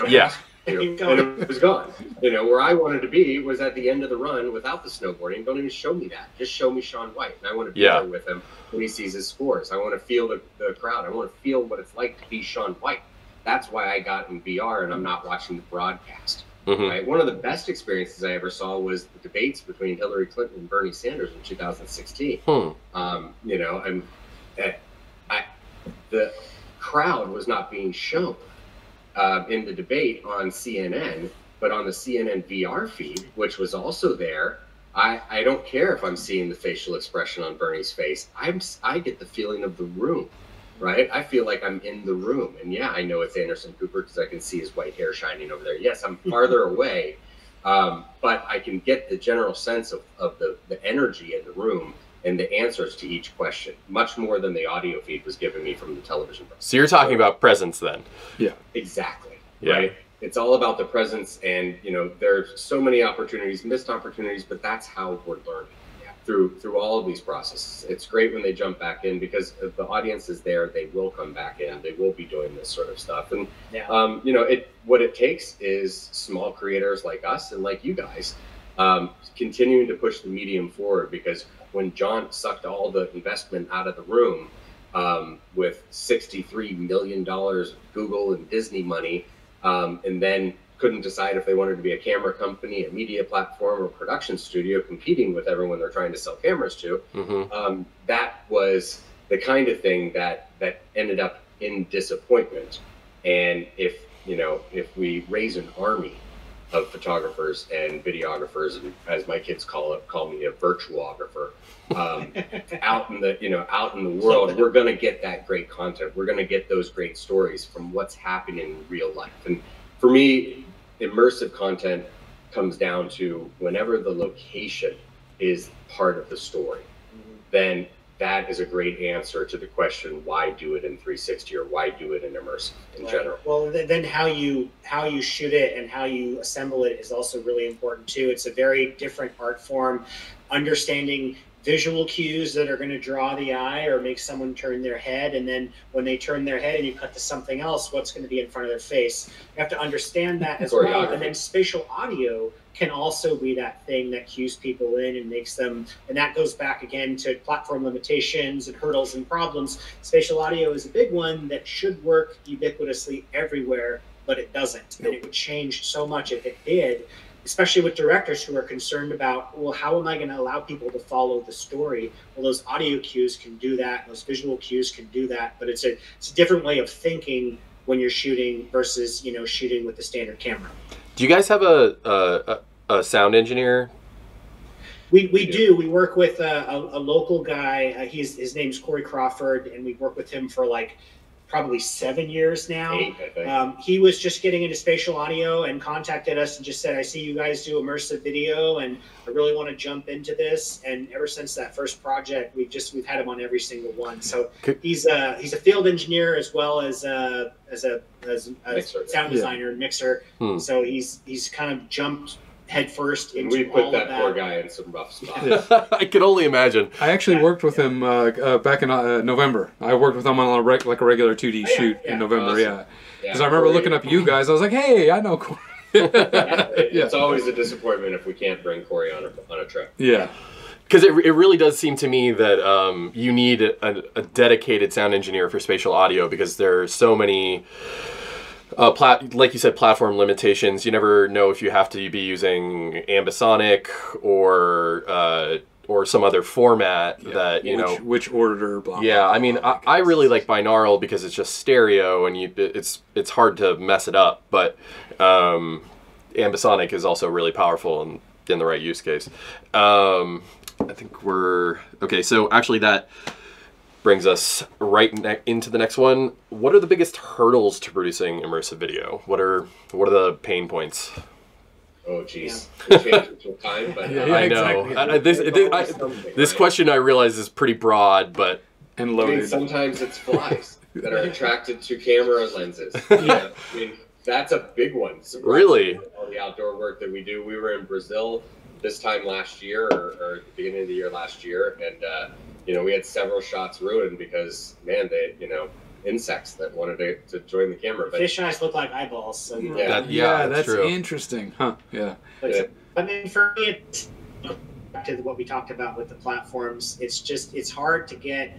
S1: yeah,
S4: and it was gone. Where I wanted to be was at the end of the run without the snowboarding. Don't even show me that. Just show me Shaun White, and I want to be there with him when he sees his scores. I want to feel the crowd. I want to feel what it's like to be Shaun White. That's why I got in VR and I'm not watching the broadcast. Right? One of the best experiences I ever saw was the debates between Hillary Clinton and Bernie Sanders in 2016. The crowd was not being shown in the debate on CNN, but on the CNN VR feed, which was also there. I don't care if I'm seeing the facial expression on Bernie's face. I get the feeling of the room. Right? I feel like I'm in the room. And yeah, I know it's Anderson Cooper because I can see his white hair shining over there. Yes, I'm farther away, but I can get the general sense of the energy in the room and the answers to each question, much more than the audio feed was giving me from the television.
S1: So you're talking about presence then?
S2: Yeah.
S4: Exactly.
S1: Yeah.
S4: Right? It's all about the presence, and there's so many opportunities, missed opportunities, but that's how we're learning. Through all of these processes. It's great when they jump back in, because if the audience is there, they will come back in. They will be doing this sort of stuff. And what it takes is small creators like us and like you guys continuing to push the medium forward, because when John sucked all the investment out of the room with $63 million Google and Disney money, and then couldn't decide if they wanted to be a camera company, a media platform, or production studio competing with everyone they're trying to sell cameras to. That was the kind of thing that ended up in disappointment. And if we raise an army of photographers and videographers, and as my kids call me a virtuographer, out in the world, we're going to get that great content. We're going to get those great stories from what's happening in real life. And for me, immersive content comes down to whenever the location is part of the story, then that is a great answer to the question, why do it in 360 or why do it in immersive in general?
S3: Well, then how you shoot it and how you assemble it is also really important too. It's a very different art form. Understanding visual cues that are going to draw the eye or make someone turn their head, and then when they turn their head and you cut to something else, what's going to be in front of their face. You have to understand that as well. And then spatial audio can also be that thing that cues people in and makes them, and that goes back again to platform limitations and hurdles and problems. Spatial audio is a big one that should work ubiquitously everywhere, but it doesn't. And it would change so much if it did, especially with directors who are concerned about, well, how am I going to allow people to follow the story? Well, those audio cues can do that. Those visual cues can do that. But it's a different way of thinking when you're shooting versus, shooting with the standard camera.
S1: Do you guys have a sound engineer?
S3: We do. We work with a local guy. His name's Corey Crawford, and we've worked with him for like probably 7 years now.
S4: 8, I think.
S3: He was just getting into spatial audio and contacted us and just said, I see you guys do immersive video and I really want to jump into this. And ever since that first project, we've had him on every single one. So he's a field engineer as well as a sound designer and mixer. So he's kind of jumped headfirst into
S4: we put
S3: all
S4: that
S3: of that.
S4: poor guy in some rough spots.
S1: I can only imagine.
S2: I actually worked with him back in November. I worked with him on a regular 2D shoot in November.
S4: Awesome.
S2: Yeah, because I remember looking up you guys. I was like, hey, I know Corey.
S4: It's always a disappointment if we can't bring Corey on a trip.
S2: Yeah.
S1: Because it really does seem to me that you need a dedicated sound engineer for spatial audio because there are so many, like you said, platform limitations. You never know if you have to be using ambisonic or some other format that,
S2: Which order, blah,
S1: Yeah,
S2: blah,
S1: I mean,
S2: blah,
S1: I really like binaural because it's just stereo and it's hard to mess it up. But ambisonic is also really powerful in the right use case. I think we're okay. So actually, that brings us right into the next one. What are the biggest hurdles to producing immersive video? What are the pain points?
S4: Oh, geez. We changed with time, but
S1: I know. This question I realize is pretty broad, but
S2: and
S4: I
S2: loaded.
S4: mean, sometimes it's flies that are attracted to camera lenses. Yeah, I mean, that's a big one.
S1: Really?
S4: All the outdoor work that we do. We were in Brazil this time last year, or the beginning of the year last year, and we had several shots ruined because, man, they, insects that wanted to join the camera. But
S3: fish eyes look like eyeballs. So
S2: that's
S1: true.
S2: Interesting, huh? Yeah.
S3: But I mean, for me, it's back to what we talked about with the platforms. It's hard to get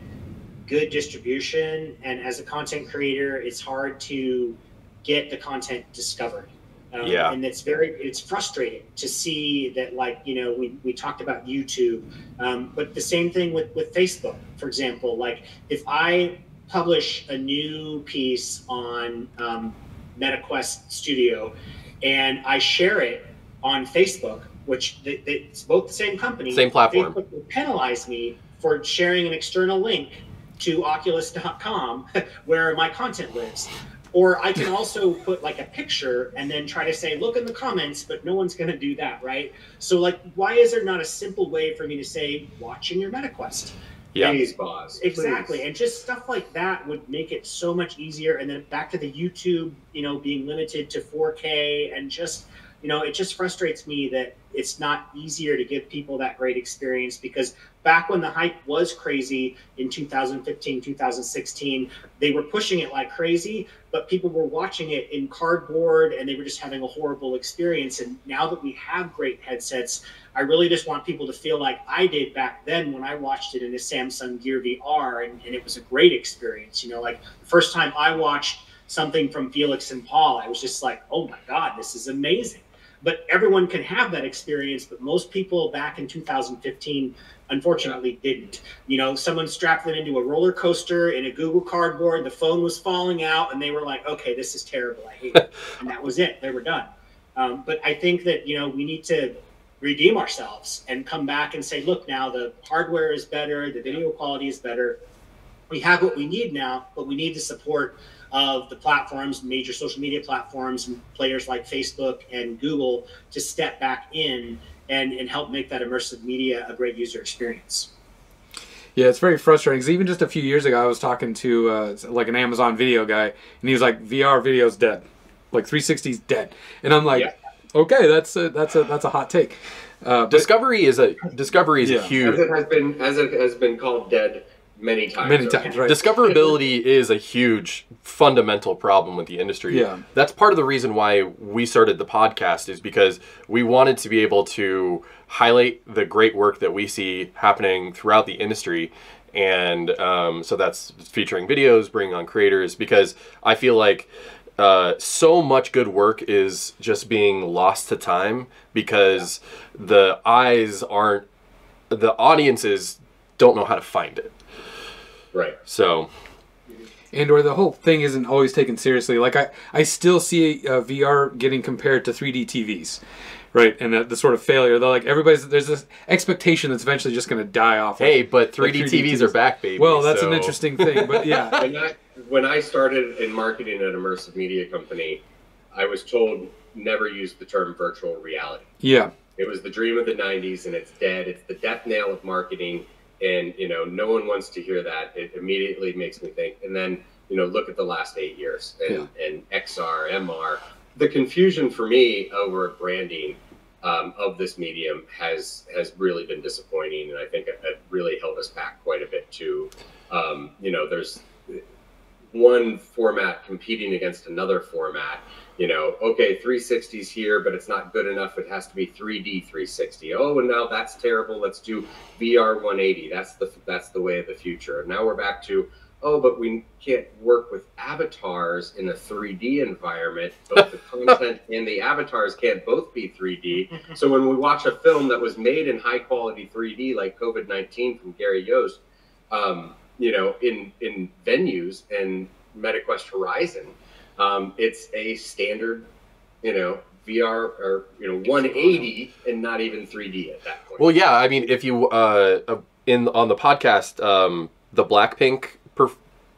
S3: good distribution, and as a content creator, it's hard to get the content discovered. And it's frustrating to see that, like, we talked about YouTube, but the same thing with Facebook, for example. Like, if I publish a new piece on MetaQuest Studio and I share it on Facebook, which it's both the same company,
S1: same platform,
S3: Facebook will penalize me for sharing an external link to Oculus.com where my content lives. Or I can also put like a picture and then try to say, look in the comments, but no one's going to do that, right? So, like, why is there not a simple way for me to say, watching your MetaQuest?
S1: Yeah.
S4: Please, boss.
S3: Exactly.
S4: Please.
S3: And just stuff like that would make it so much easier. And then back to the YouTube, being limited to 4K, and just, it just frustrates me that it's not easier to give people that great experience, because back when the hype was crazy in 2015, 2016, they were pushing it like crazy, but people were watching it in cardboard and they were just having a horrible experience. And now that we have great headsets, I really just want people to feel like I did back then when I watched it in a Samsung Gear VR, and it was a great experience. Like the first time I watched something from Felix and Paul, I was just like, oh my God, this is amazing. But everyone can have that experience, but most people back in 2015 unfortunately didn't. Someone strapped them into a roller coaster in a Google Cardboard, the phone was falling out, and they were like, okay, this is terrible, I hate it. And that was it, they were done. But I think that, we need to redeem ourselves and come back and say, look, now the hardware is better, the video quality is better. We have what we need now, but we need the support of the platforms, major social media platforms, and players like Facebook and Google to step back in and help make that immersive media a great user experience.
S2: Yeah, it's very frustrating, because even just a few years ago, I was talking to like an Amazon video guy, and he was like, VR video's dead. Like 360's dead. And I'm like, okay, that's a hot take.
S1: Discovery is a huge,
S4: as it has been called dead many times.
S2: Right.
S1: Discoverability is a huge fundamental problem with the industry.
S2: Yeah.
S1: That's part of the reason why we started the podcast, is because we wanted to be able to highlight the great work that we see happening throughout the industry. And so that's featuring videos, bringing on creators, because I feel like so much good work is just being lost to time because the audiences don't know how to find it.
S4: Right.
S1: So,
S2: and or the whole thing isn't always taken seriously. Like I still see VR getting compared to 3D TVs, right? And the sort of failure. They're like there's this expectation that's eventually just going to die off.
S1: Hey, but 3D TVs are back, baby.
S2: Well, that's an interesting thing, but yeah.
S4: When I started in marketing at Immersive Media Company, I was told never use the term virtual reality.
S2: Yeah.
S4: It was the dream of the 90s, and it's dead. It's the death nail of marketing. And, no one wants to hear that. It immediately makes me think. And then, look at the last 8 years and XR, MR. The confusion for me over branding of this medium has really been disappointing. And I think it really held us back quite a bit too. There's one format competing against another format. Okay, 360's here, but it's not good enough. It has to be 3D 360. Oh, and now that's terrible. Let's do VR180. That's the way of the future. And now we're back to, but we can't work with avatars in a 3D environment. Both the content and the avatars can't both be 3D. So when we watch a film that was made in high quality 3D, like COVID-19 from Gary Yost, in venues and MetaQuest Horizon, it's a standard, VR or 180 and not even 3D at that point.
S1: Well, yeah, I mean, if you on the podcast, the Blackpink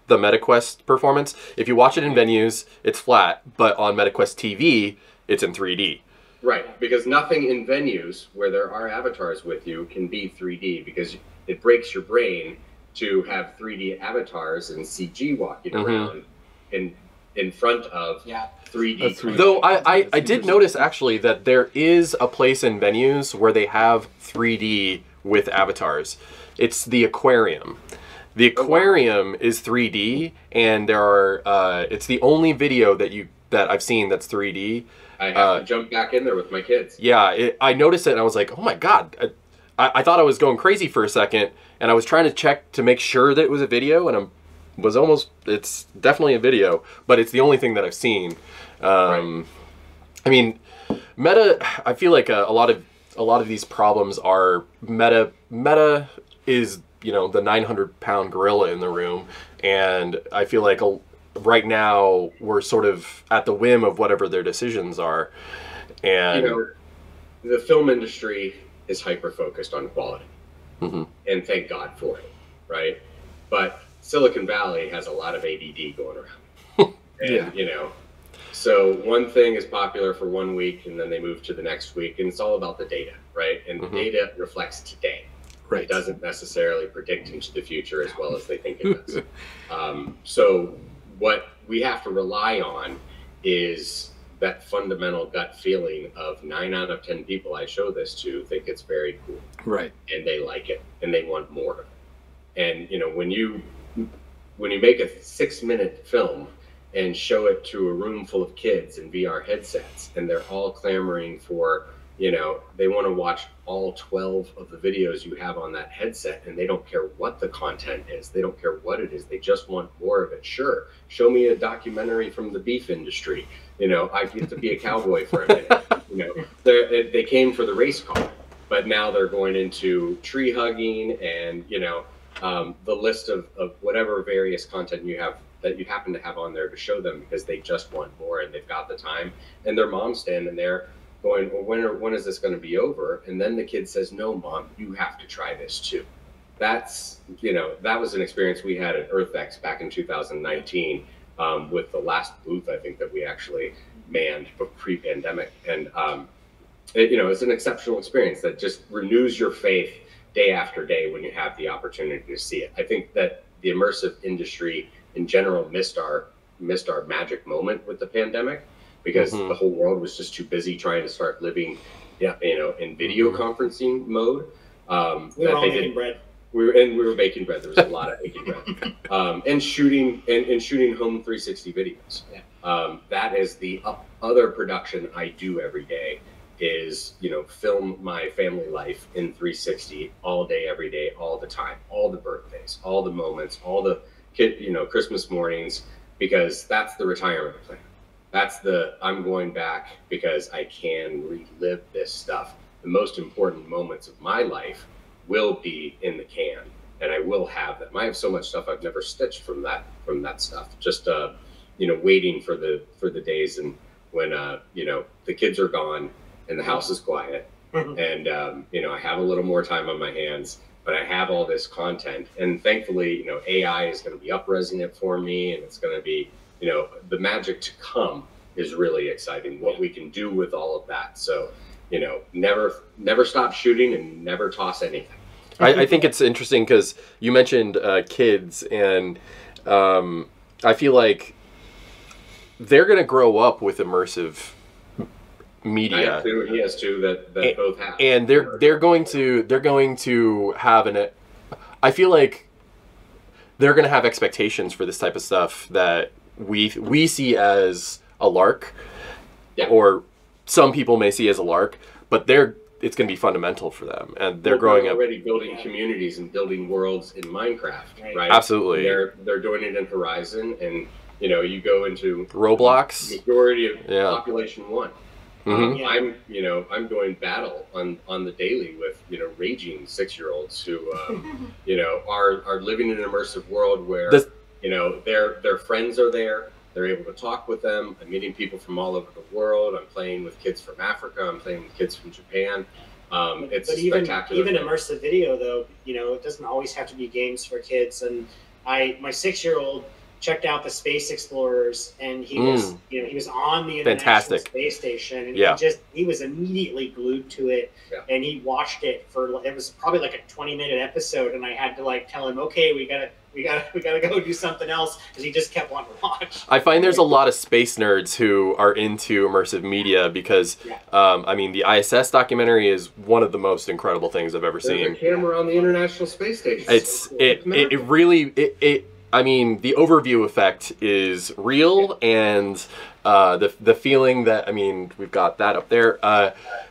S1: the MetaQuest performance, if you watch it in venues, it's flat, but on MetaQuest TV, it's in 3D.
S4: Right, because nothing in venues where there are avatars with you can be 3D because it breaks your brain to have 3D avatars and CG walking around in front of 3D.
S1: Though I did notice actually that there is a place in venues where they have 3D with avatars. It's the aquarium. The aquarium is 3D, and there are it's the only video that I've seen that's 3D.
S4: I have to jump back in there with my kids.
S1: Yeah, I noticed it and I was like, oh my god. I thought I was going crazy for a second, and I was trying to check to make sure that it was a video, and it's definitely a video, but it's the only thing that I've seen. Right. I mean, Meta, I feel like a lot of these problems are Meta is, the 900-pound gorilla in the room, and I feel like right now we're sort of at the whim of whatever their decisions are. And
S4: the film industry is hyper-focused on quality. Mm-hmm. And thank God for it, right? But Silicon Valley has a lot of ADD going around. And, so one thing is popular for 1 week, and then they move to the next week, and it's all about the data, right? And the data reflects today. Right. It doesn't necessarily predict into the future as well as they think it does. So what we have to rely on is that fundamental gut feeling of 9 out of 10 people I show this to think it's very cool.
S2: Right.
S4: And they like it, and they want more of it. And, when you make a 6-minute film and show it to a room full of kids in VR headsets, and they're all clamoring for, they want to watch all 12 of the videos you have on that headset, and they don't care what the content is. They don't care what it is. They just want more of it. Sure, show me a documentary from the beef industry. I get to be a cowboy for a minute. They came for the race car, but now they're going into tree hugging and, the list of whatever various content you have that you happen to have on there to show them because they just want more and they've got the time. And their mom's standing there going, well, when is this going to be over? And then the kid says, no, Mom, you have to try this too. That's, that was an experience we had at EarthX back in 2019 with the last booth, I think, that we actually manned pre-pandemic. And, it's an exceptional experience that just renews your faith day after day when you have the opportunity to see it. I think that the immersive industry in general missed our magic moment with the pandemic because the whole world was just too busy trying to start living, in video conferencing mode.
S3: We were all baking bread.
S4: We were baking bread. There was a lot of baking bread, and shooting home 360 videos. Yeah. That is the other production I do every day. Is film my family life in 360 all day, every day, all the time, all the birthdays, all the moments, all the Christmas mornings, because that's the retirement plan. That's I'm going back because I can relive this stuff. The most important moments of my life will be in the can, and I will have them. I have so much stuff I've never stitched from that stuff. Just you know, waiting for the days and when you know, the kids are gone and the house is quiet, and you know, I have a little more time on my hands, but I have all this content, and thankfully, you know, AI is going to be up-resing it for me, and it's going to be, you know, the magic to come is really exciting. What we can do with all of that. So, you know, never stop shooting and never toss anything.
S1: I think it's interesting because you mentioned kids, and I feel like they're going to grow up with immersive media.
S4: He has two that both have,
S1: and they're going to have I feel like they're going to have expectations for this type of stuff that we see as a lark, or some people may see as a lark, but it's going to be fundamental for them, and they're growing up
S4: already building communities and building worlds in Minecraft, right?
S1: Absolutely.
S4: They're doing it in Horizon, and you know, you go into
S1: Roblox,
S4: majority of population 1.
S1: Mm-hmm.
S4: I'm doing battle on the daily with, you know, raging 6-year-olds who you know, are living in an immersive world where you know, their friends are there. They're able to talk with them. I'm meeting people from all over the world. I'm playing with kids from Africa. I'm playing with kids from Japan. It's spectacular.
S3: Even immersive video, though, you know, it doesn't always have to be games for kids. And my 6-year-old checked out the Space Explorers, and he was, you know, he was on the International Space Station, and he was immediately glued to it, and he watched it it was probably like a 20-minute episode, and I had to like tell him, okay, we gotta go do something else, because he just kept wanting to watch.
S1: I find there's a lot of space nerds who are into immersive media because, I mean, the ISS documentary is one of the most incredible things I've ever seen.
S4: There's a camera on the International Space Station.
S1: It really I mean, the overview effect is real, and the feeling that, I mean, we've got that up there.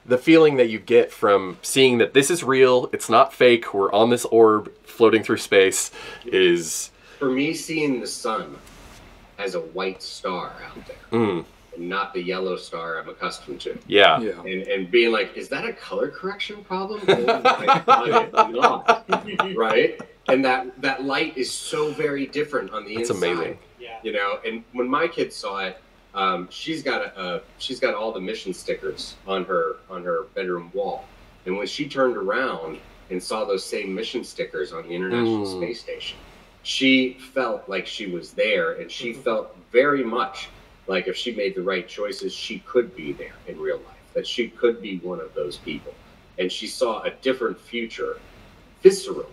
S1: The feeling that you get from seeing that this is real, it's not fake, we're on this orb floating through space is...
S4: For me, seeing the sun as a white star out there, and not the yellow star I'm accustomed to.
S1: Yeah.
S4: And being like, is that a color correction problem? Oh my God, it's not. Right? And that light is so very different on the inside.
S1: It's amazing.
S3: Yeah.
S4: You know, and when my kid saw it, she's got all the mission stickers on her bedroom wall. And when she turned around and saw those same mission stickers on the International Space Station, she felt like she was there, and she felt very much like if she made the right choices, she could be there in real life, that she could be one of those people. And she saw a different future viscerally,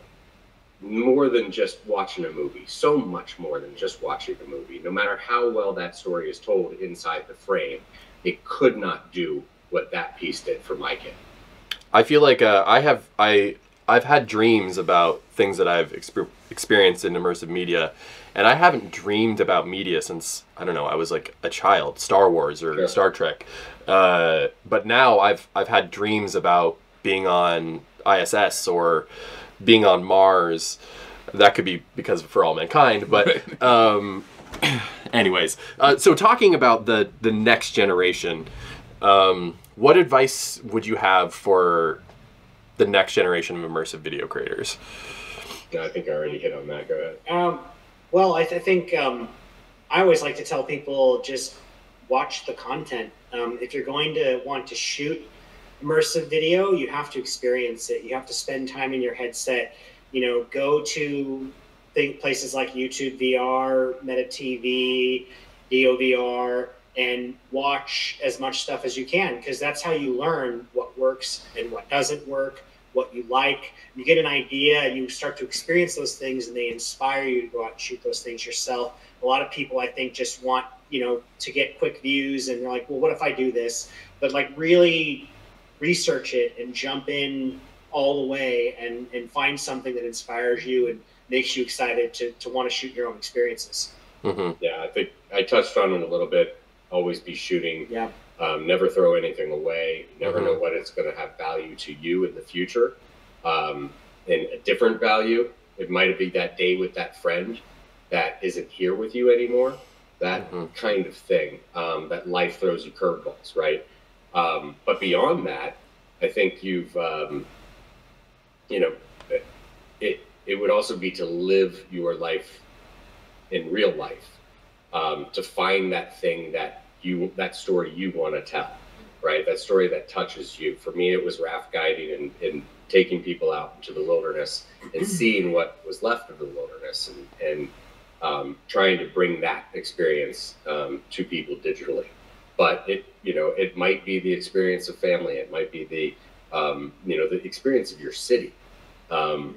S4: more than just watching a movie, so much more than just watching a movie. No matter how well that story is told inside the frame, it could not do what that piece did for my kid.
S1: I feel like I've had dreams about things that I've experienced in immersive media, and I haven't dreamed about media since, I don't know, I was like a child, Star Wars or Star Trek. But now I've had dreams about being on ISS or being on Mars. That could be because of For All Mankind, but anyways. So talking about the next generation, what advice would you have for the next generation of immersive video creators?
S4: Yeah, I think I already hit on that. Go ahead.
S3: Well, I think I always like to tell people, just watch the content. If you're going to want to shoot immersive video, you have to experience it. You have to spend time in your headset. You know, go to places like YouTube VR, Meta TV, DOVR, and watch as much stuff as you can, because that's how you learn what works and what doesn't work, what you like. You get an idea and you start to experience those things, and they inspire you to go out and shoot those things yourself. A lot of people, I think, just want, you know, to get quick views, and they're like, well, what if I do this? But like, really research it and jump in all the way and find something that inspires you and makes you excited to want to shoot your own experiences.
S4: Yeah, I think I touched on it a little bit. Always be shooting.
S3: Yeah.
S4: Never throw anything away. Never know what it's going to have value to you in the future. And a different value, it might be that day with that friend that isn't here with you anymore. That kind of thing. That life throws you curveballs, right? But beyond that, I think you've, you know, it would also be to live your life in real life, to find that thing that story you want to tell, right? That story that touches you. For me, it was raft guiding and taking people out into the wilderness and seeing what was left of the wilderness, and trying to bring that experience to people digitally. But it might be the experience of family. It might be the the experience of your city, and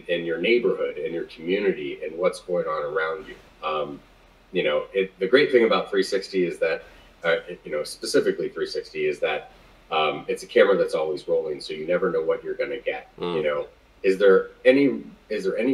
S4: your neighborhood and your community and what's going on around you. The great thing about 360 is that, specifically 360 is that it's a camera that's always rolling, so you never know what you're going to get. Is there any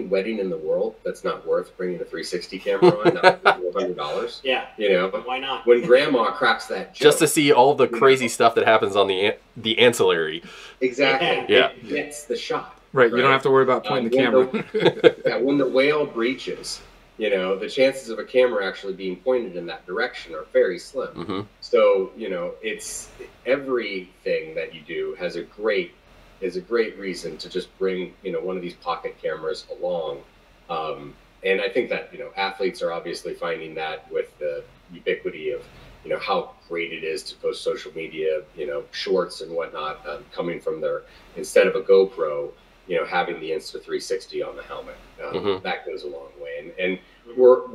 S4: wedding in the world that's not worth bringing a 360 camera on? Not $400.
S3: Yeah. But why not?
S4: When grandma cracks that joke,
S1: just to see all the crazy stuff that happens on the ancillary.
S4: Exactly.
S1: Yeah.
S4: It gets the shot.
S2: Right. You don't have to worry about pointing the camera.
S4: When the whale breaches, the chances of a camera actually being pointed in that direction are very slim.
S1: Mm-hmm.
S4: So, it's everything that you do is a great reason to just bring, one of these pocket cameras along. And I think that, athletes are obviously finding that with the ubiquity of, how great it is to post social media, shorts and whatnot, coming from instead of a GoPro, having the Insta360 on the helmet. That goes a long way. And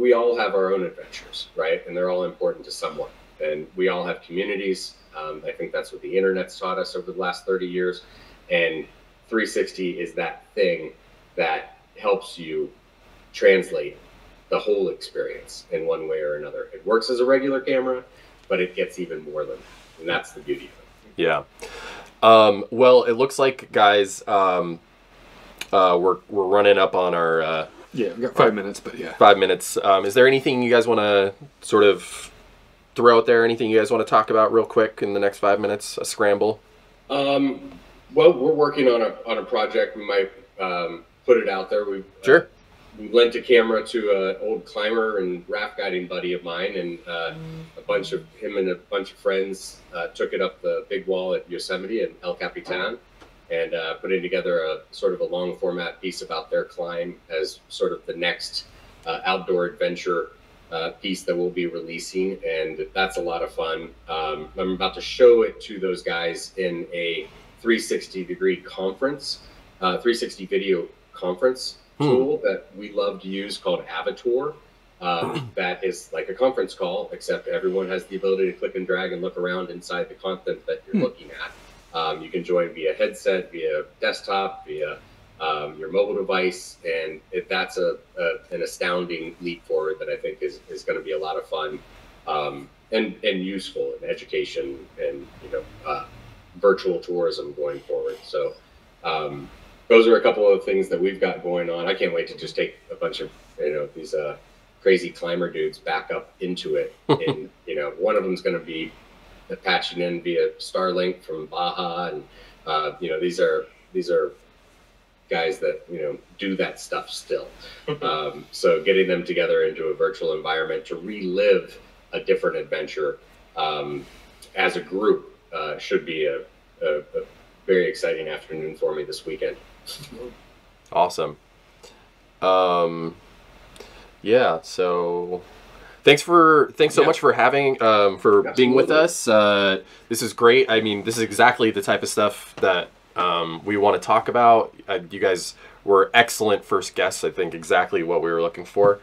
S4: we all have our own adventures, right? And they're all important to someone. And we all have communities. I think that's what the internet's taught us over the last 30 years. And 360 is that thing that helps you translate the whole experience in one way or another. It works as a regular camera, but it gets even more than that. And that's the beauty of it.
S1: Yeah. Well, it looks like, guys, we're running up on our...
S2: yeah, we've got 5 minutes, but yeah.
S1: 5 minutes. Is there anything you guys want to sort of throw out there? Anything you guys want to talk about real quick in the next 5 minutes? A scramble?
S4: Well, we're working on a project. We might put it out there.
S1: Sure.
S4: We lent a camera to an old climber and raft guiding buddy of mine, and him and a bunch of friends took it up the big wall at Yosemite and El Capitan, and putting together a sort of a long format piece about their climb as sort of the next outdoor adventure piece that we'll be releasing, and that's a lot of fun. I'm about to show it to those guys in a 360-degree conference, 360 video conference tool that we love to use called Avatar. That is like a conference call, except everyone has the ability to click and drag and look around inside the content that you're looking at. You can join via headset, via desktop, via your mobile device, and that's an astounding leap forward that I think is going to be a lot of fun and useful in education and virtual tourism going forward. So those are a couple of things that we've got going on. I can't wait to just take a bunch of these crazy climber dudes back up into it. And one of them's going to be patching in via Starlink from Baja, and these are guys that do that stuff still. So getting them together into a virtual environment to relive a different adventure as a group should be a very exciting afternoon for me this weekend.
S1: Awesome. Yeah, so thanks so much for having being with us. This is great. I mean, this is exactly the type of stuff that we want to talk about. You guys were excellent first guests. I think exactly what we were looking for.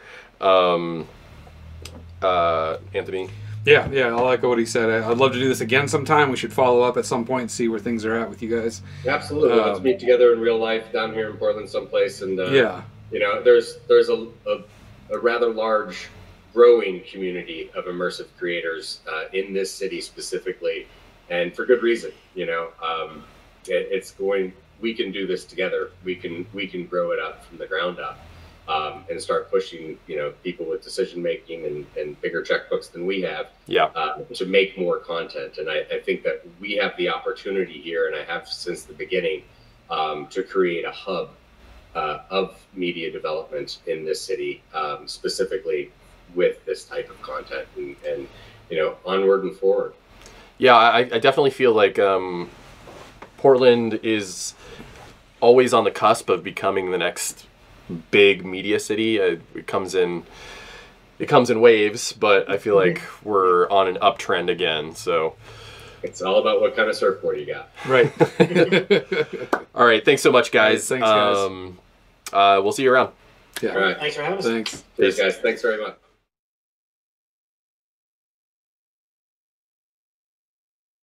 S1: Anthony?
S2: Yeah, I like what he said. I'd love to do this again sometime. We should follow up at some point and see where things are at with you guys.
S4: Absolutely. Let's meet together in real life down here in Portland someplace. And there's a rather large growing community of immersive creators in this city specifically, and for good reason. We can do this together. We can grow it up from the ground up. And start pushing, people with decision making and bigger checkbooks than we have, to make more content. And I think that we have the opportunity here, and I have since the beginning, to create a hub of media development in this city, specifically with this type of content, and onward and forward.
S1: Yeah, I definitely feel like Portland is always on the cusp of becoming the next big media city. It comes in waves, but I feel like we're on an uptrend again. So
S4: it's all about what kind of surfboard you got.
S2: Right.
S1: All right. Thanks so much, guys.
S2: Thanks, guys.
S1: We'll see you around.
S2: Yeah.
S4: All right.
S3: Thanks for having us.
S2: Thanks.
S4: Cheers, guys. Thanks very much.